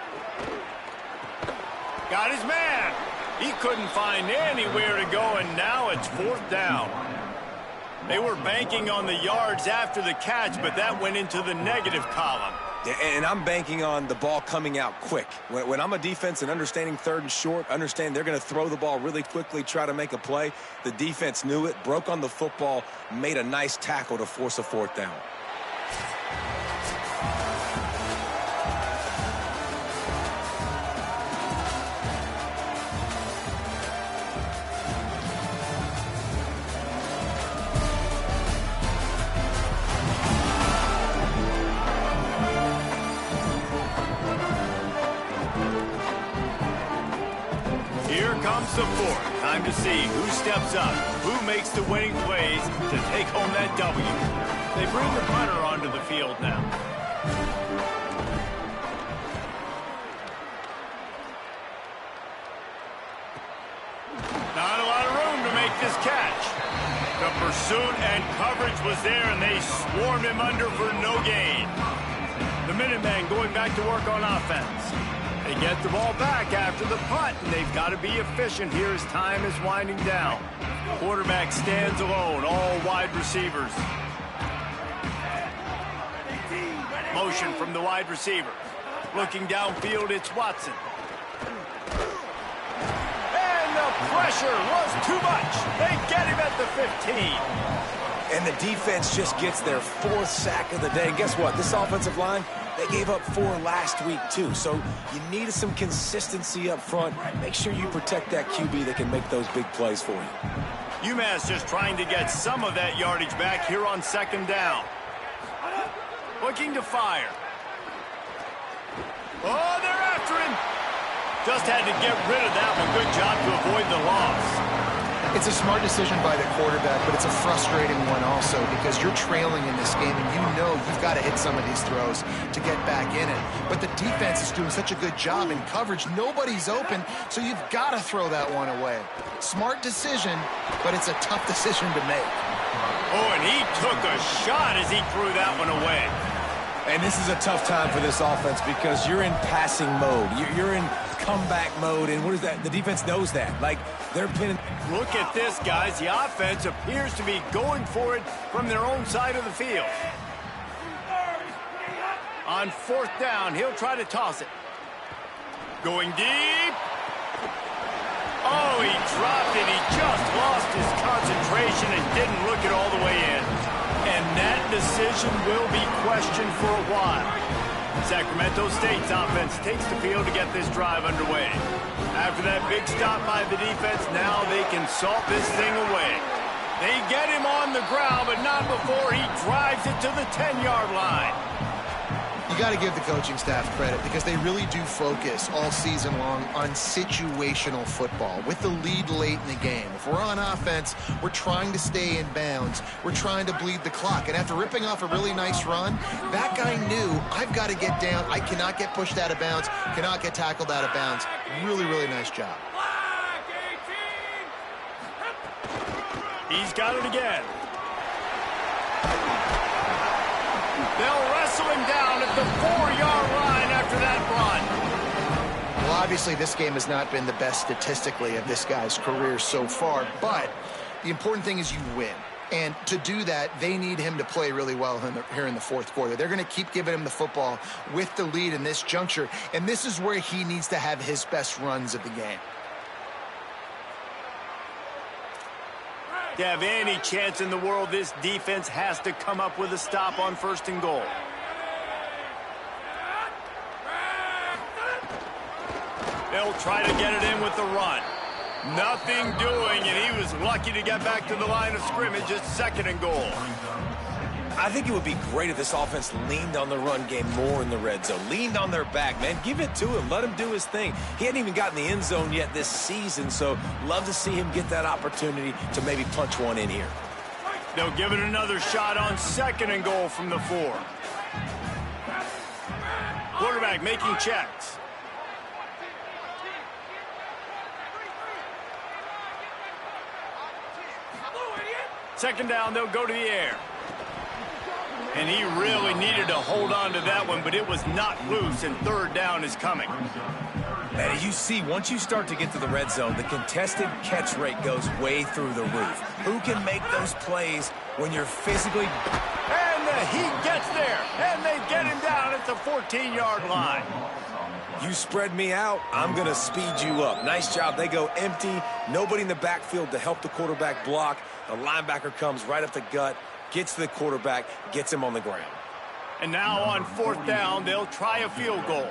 Got his man. He couldn't find anywhere to go, and now it's fourth down. They were banking on the yards after the catch, but that went into the negative column. Yeah, and I'm banking on the ball coming out quick. When I'm a defense and understanding third and short, understand they're going to throw the ball really quickly, try to make a play. The defense knew it, broke on the football, made a nice tackle to force a fourth down. The fourth. Time to see who steps up, who makes the winning plays to take home that W. They bring the punter onto the field now. Not a lot of room to make this catch. The pursuit and coverage was there, and they swarmed him under for no gain. The Minutemen going back to work on offense. They get the ball back after the punt, and they've got to be efficient here as time is winding down. Quarterback stands alone, all wide receivers. Motion from the wide receiver. Looking downfield, it's Watson. And the pressure was too much. They get him at the 15. And the defense just gets their fourth sack of the day. And guess what? This offensive line, they gave up 4 last week, too. So you need some consistency up front. Make sure you protect that QB that can make those big plays for you. UMass just trying to get some of that yardage back here on second down. Looking to fire. Oh, they're after him. Just had to get rid of that one. Good job to avoid the loss. It's a smart decision by the quarterback, but it's a frustrating one also because you're trailing in this game and you know you've got to hit some of these throws to get back in it. But the defense is doing such a good job in coverage. Nobody's open, so you've got to throw that one away. Smart decision, but it's a tough decision to make. Oh, and he took a shot as he threw that one away. And this is a tough time for this offense because you're in passing mode. You're in comeback mode, and what is that? The defense knows that. Like, they're pinning. Look at this, guys. The offense appears to be going for it from their own side of the field. On fourth down, he'll try to toss it. Going deep. Oh, he dropped it. He just lost his concentration and didn't look it all the way in. And that decision will be questioned for a while. Sacramento State's offense takes the field to get this drive underway. After that big stop by the defense, now they can salt this thing away. They get him on the ground, but not before he drives it to the 10-yard line. You got to give the coaching staff credit because they really do focus all season long on situational football with the lead late in the game. If we're on offense, we're trying to stay in bounds. We're trying to bleed the clock. And after ripping off a really nice run, that guy knew, I've got to get down. I cannot get pushed out of bounds, cannot get tackled out of bounds. Really, really nice job. He's got it again. They'll wrestle him down at the 4-yard line after that run. Well, obviously, this game has not been the best statistically of this guy's career so far, but the important thing is you win. And to do that, they need him to play really well here in the fourth quarter. They're going to keep giving him the football with the lead in this juncture, and this is where he needs to have his best runs of the game. To have any chance in the world, this defense has to come up with a stop on first and goal. They'll try to get it in with the run. Nothing doing, and he was lucky to get back to the line of scrimmage at second and goal. I think it would be great if this offense leaned on the run game more in the red zone. Leaned on their back, man. Give it to him. Let him do his thing. He hadn't even gotten the end zone yet this season, so love to see him get that opportunity to maybe punch one in here. They'll give it another shot on second and goal from the 4. Quarterback making checks. Second down, they'll go to the air. And he really needed to hold on to that one, but it was not loose, and third down is coming. Man, you see, once you start to get to the red zone, the contested catch rate goes way through the roof. Who can make those plays when you're physically... And he gets there, and they get him down at the 14-yard line. You spread me out, I'm going to speed you up. Nice job. They go empty. Nobody in the backfield to help the quarterback block. The linebacker comes right up the gut, gets to the quarterback, gets him on the ground. And now on fourth down, they'll try a field goal.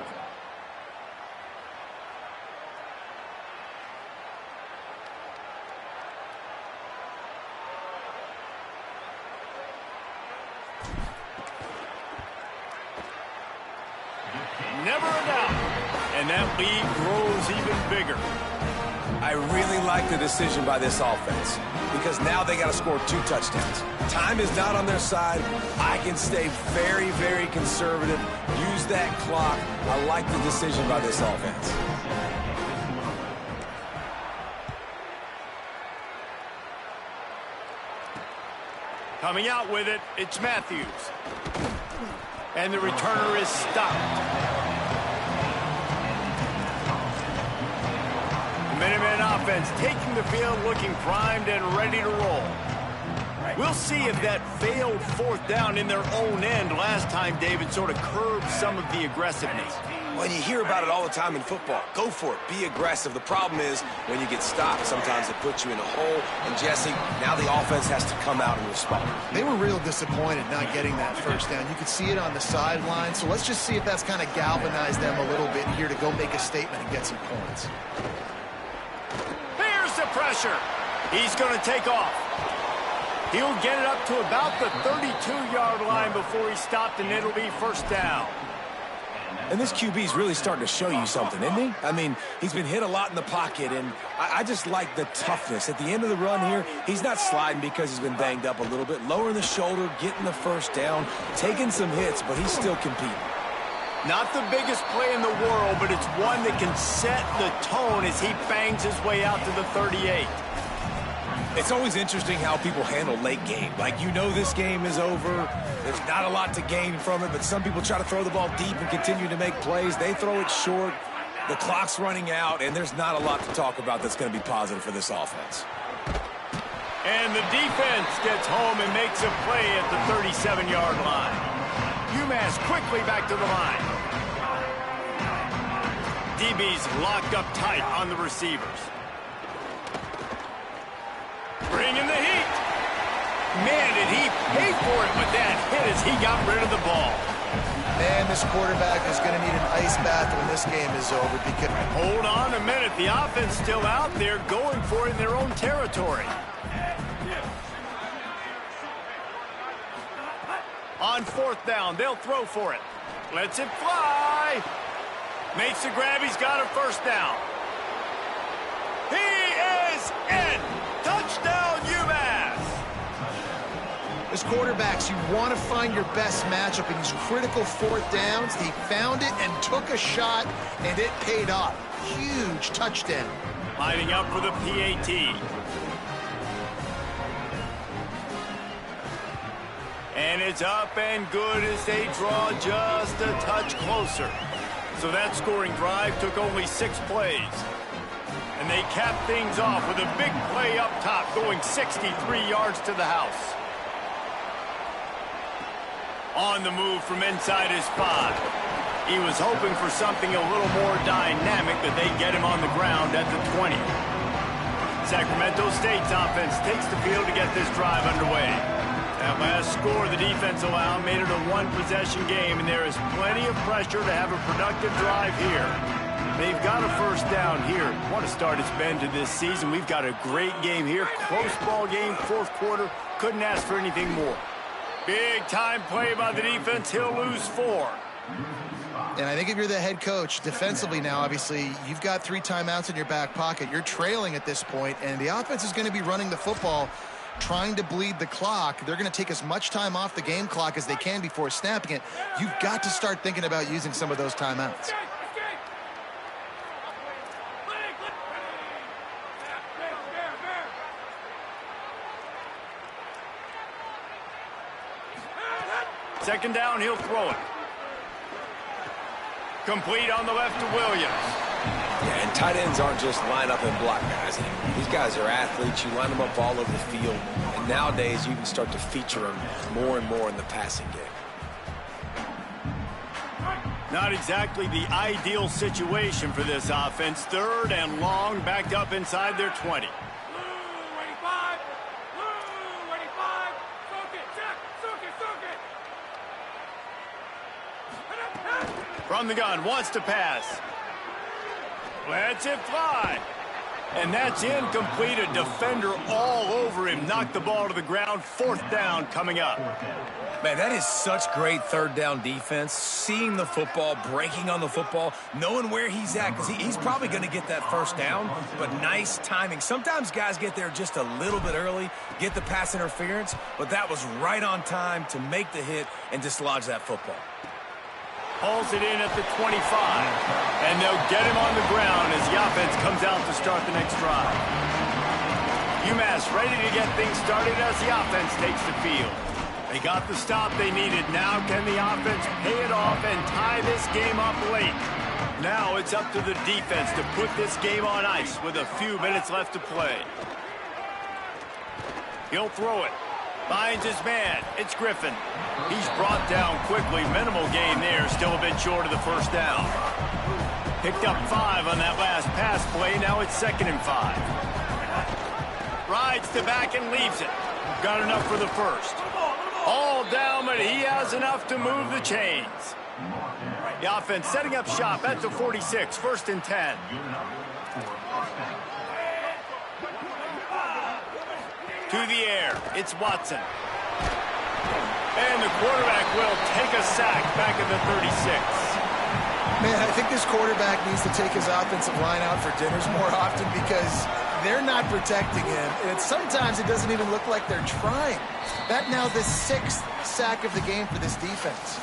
Never a doubt. And that lead grows even bigger. I really like the decision by this offense because now they got to score 2 touchdowns. Time is not on their side. I can stay very, very conservative, use that clock. I like the decision by this offense. Coming out with it, it's Matthews. And the returner is stopped. Minutemen offense taking the field, looking primed and ready to roll. We'll see if that failed fourth down in their own end last time, David, sort of curbed some of the aggressiveness. Well, you hear about it all the time in football. Go for it. Be aggressive. The problem is when you get stopped, sometimes it puts you in a hole. And, Jesse, now the offense has to come out and respond. They were real disappointed not getting that first down. You could see it on the sideline. So let's just see if that's kind of galvanized them a little bit here to go make a statement and get some points. Here's the pressure. He's going to take off. He'll get it up to about the 32-yard line before he's stopped, and it'll be first down. And this QB's really starting to show you something, isn't he? I mean, he's been hit a lot in the pocket, and I just like the toughness. At the end of the run here, he's not sliding because he's been banged up a little bit. Lowering the shoulder, getting the first down, taking some hits, but he's still competing. Not the biggest play in the world, but it's one that can set the tone as he bangs his way out to the 38. It's always interesting how people handle late game. Like, you know this game is over. There's not a lot to gain from it, but some people try to throw the ball deep and continue to make plays. They throw it short. The clock's running out, and there's not a lot to talk about that's going to be positive for this offense. And the defense gets home and makes a play at the 37-yard line. UMass quickly back to the line. DB's locked up tight on the receivers. Bringing the heat. Man, did he pay for it with that hit as he got rid of the ball. Man, this quarterback is going to need an ice bath when this game is over. Because hold on a minute. The offense still out there going for it in their own territory. On fourth down, they'll throw for it. Lets it fly. Makes the grab. He's got a first down. He is in. Touchdown, UMass. as quarterbacks, you want to find your best matchup in these critical fourth downs. He found it and took a shot, and it paid off. Huge touchdown. Lining up for the PAT. And it's up and good as they draw just a touch closer. So that scoring drive took only 6 plays. And they capped things off with a big play up top, going 63 yards to the house. On the move from inside his 5. He was hoping for something a little more dynamic, but they get him on the ground at the 20. Sacramento State's offense takes the field to get this drive underway. That last score the defense allowed made it a one-possession game, and there is plenty of pressure to have a productive drive here. They've got a first down here. What a start it's been to this season. We've got a great game here. Close ball game, fourth quarter. Couldn't ask for anything more. Big time play by the defense. He'll lose 4. And I think if you're the head coach, defensively now, obviously, you've got 3 timeouts in your back pocket. You're trailing at this point, and the offense is going to be running the football, trying to bleed the clock. They're going to take as much time off the game clock as they can before snapping it. You've got to start thinking about using some of those timeouts. Second down, he'll throw it. Complete on the left to Williams. Yeah, and tight ends aren't just line up and block guys anymore. These guys are athletes. You line them up all over the field. And nowadays, you can start to feature them more and more in the passing game. Not exactly the ideal situation for this offense. Third and long, backed up inside their 20. From the gun, wants to pass. Lets it fly. And that's incomplete. A defender all over him. Knocked the ball to the ground. Fourth down coming up. Man, that is such great third down defense. Seeing the football, breaking on the football, knowing where he's at, because he's probably going to get that first down, but nice timing. Sometimes guys get there just a little bit early, get the pass interference, but that was right on time to make the hit and dislodge that football. Hauls it in at the 25. And they'll get him on the ground as the offense comes out to start the next drive. UMass ready to get things started as the offense takes the field. They got the stop they needed. Now can the offense pay it off and tie this game up late? Now it's up to the defense to put this game on ice with a few minutes left to play. He'll throw it. Finds his man. It's Griffin. He's brought down quickly. Minimal gain there. Still a bit short of the first down. Picked up 5 on that last pass play. Now it's 2nd and 5. Rides to back and leaves it. Got enough for the first. All down, but he has enough to move the chains. The offense setting up shop at the 46. 1st and 10. To the air, it's Watson. And the quarterback will take a sack back at the 36. Man, I think this quarterback needs to take his offensive line out for dinners more often because they're not protecting him. And sometimes it doesn't even look like they're trying. That now the 6th sack of the game for this defense.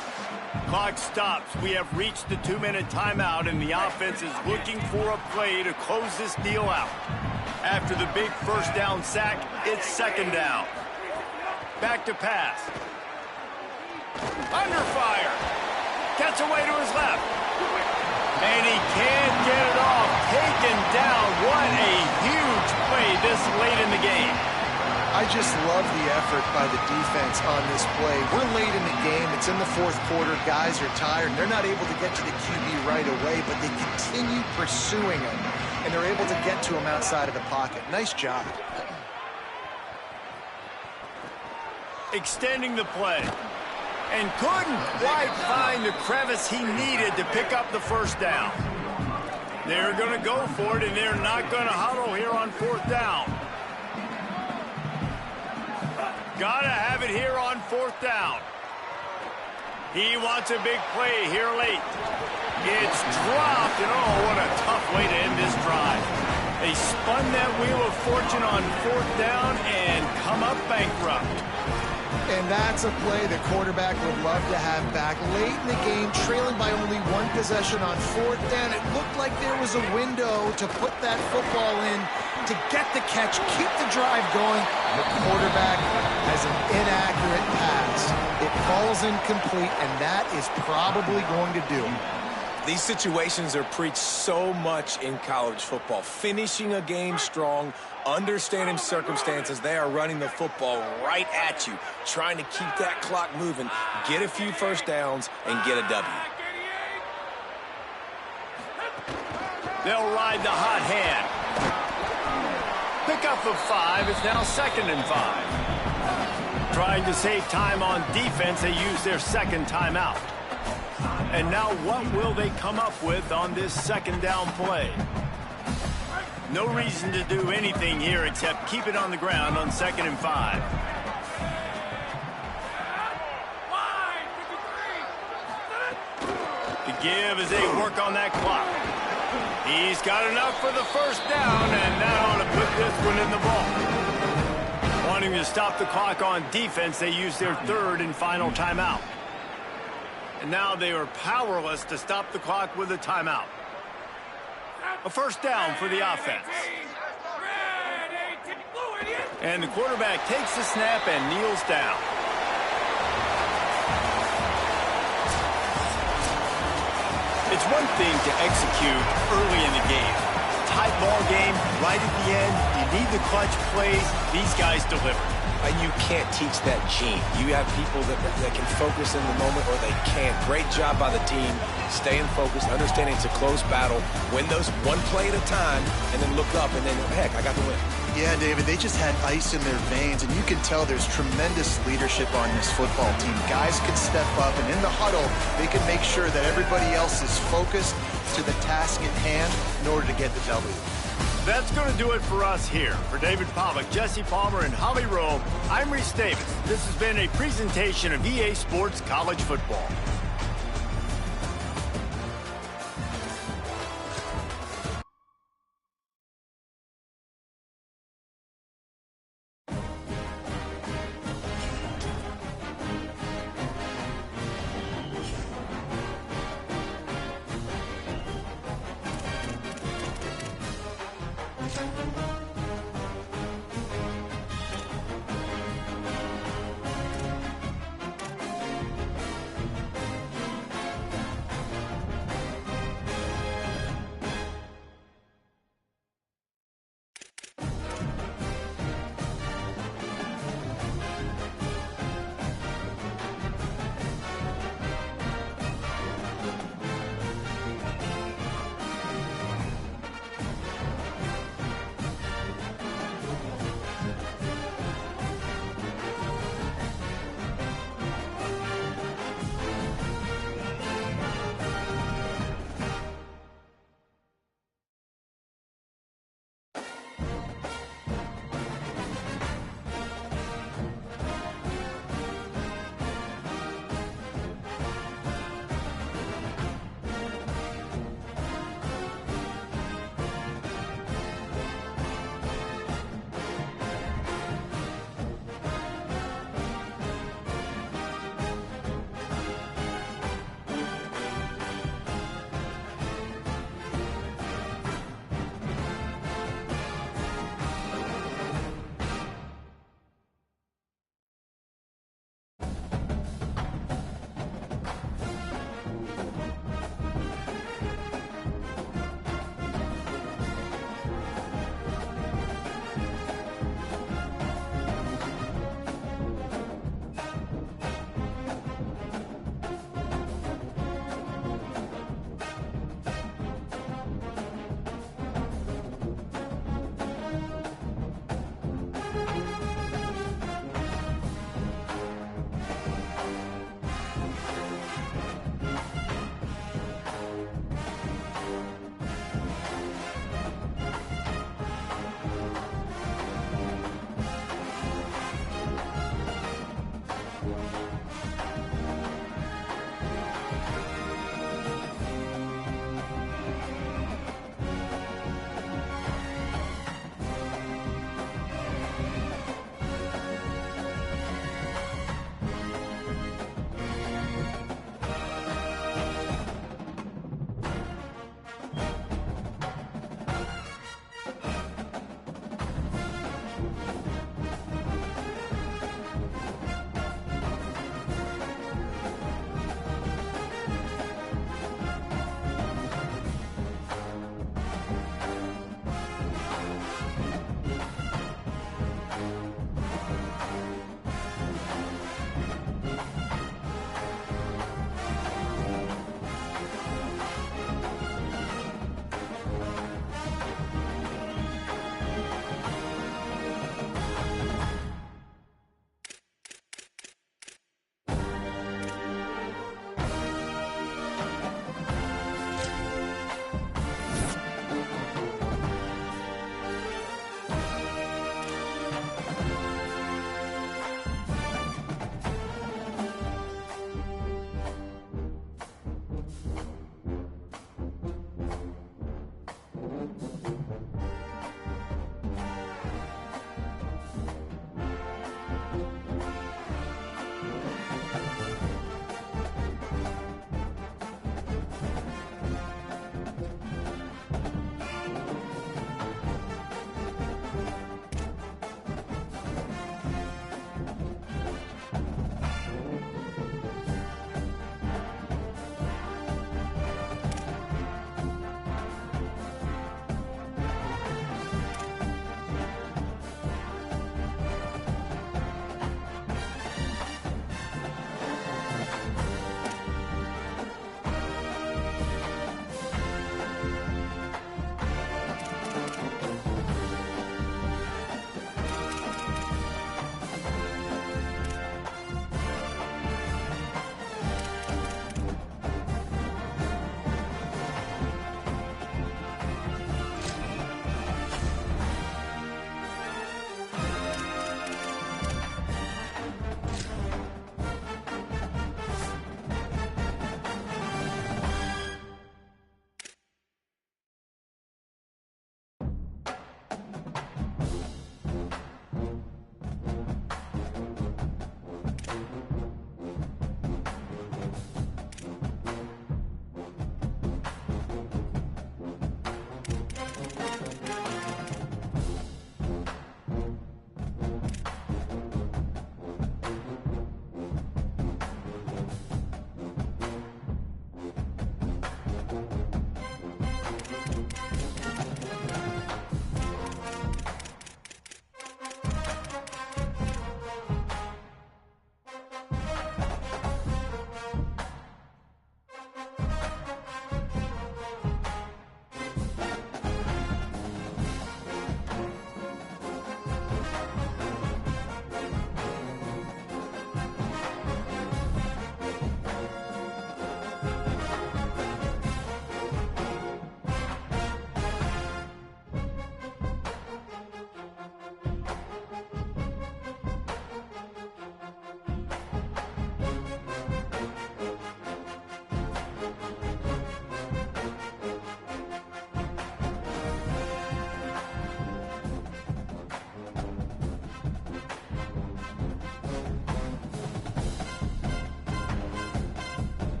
Clock stops. We have reached the 2-minute timeout, and the offense is looking for a play to close this deal out. After the big first down sack, it's 2nd down. Back to pass. Under fire. Gets away to his left. And he can't get it off. Taken down. What a huge play this late in the game. I just love the effort by the defense on this play. We're late in the game. It's in the fourth quarter. Guys are tired. They're not able to get to the QB right away, but they continue pursuing him, and they're able to get to him outside of the pocket. Nice job. Extending the play. And couldn't quite find the crevice he needed to pick up the first down. They're going to go for it, and they're not going to huddle here on fourth down. Gotta have it here on fourth down. He wants a big play here late. It's dropped, and oh, what a tough way to end this drive. They spun that wheel of fortune on fourth down and come up bankrupt. And that's a play the quarterback would love to have back. Late in the game, trailing by only one possession on fourth down, it looked like there was a window to put that football in, to get the catch, keep the drive going. The quarterback has an inaccurate pass. It falls incomplete, and that is probably going to do. These situations are preached so much in college football. Finishing a game strong, understanding circumstances. They are running the football right at you, trying to keep that clock moving, get a few first downs, and get a W. They'll ride the hot hand. Pick up of 5. It's now 2nd and 5. Trying to save time on defense, they use their second timeout. And now what will they come up with on this second down play? No reason to do anything here except keep it on the ground on 2nd and 5. To give as they work on that clock. He's got enough for the first down, and that ought to put this one in the ball. Wanting to stop the clock on defense, they use their third and final timeout. And now they are powerless to stop the clock with a timeout. A first down for the offense. And the quarterback takes the snap and kneels down. It's one thing to execute early in the game. Tight ball game, right at the end, you need the clutch plays. These guys deliver. And you can't teach that gene. You have people that can focus in the moment or they can't. Great job by the team, staying focused, understanding it's a close battle, win those one play at a time, and then look up and then, heck, I got the win. Yeah, David, they just had ice in their veins, and you can tell there's tremendous leadership on this football team. Guys can step up, and in the huddle, they can make sure that everybody else is focused to the task at hand in order to get the W. That's going to do it for us here. For David Pollack, Jesse Palmer, and Holly Rowe, I'm Reese Davis. This has been a presentation of EA Sports College Football.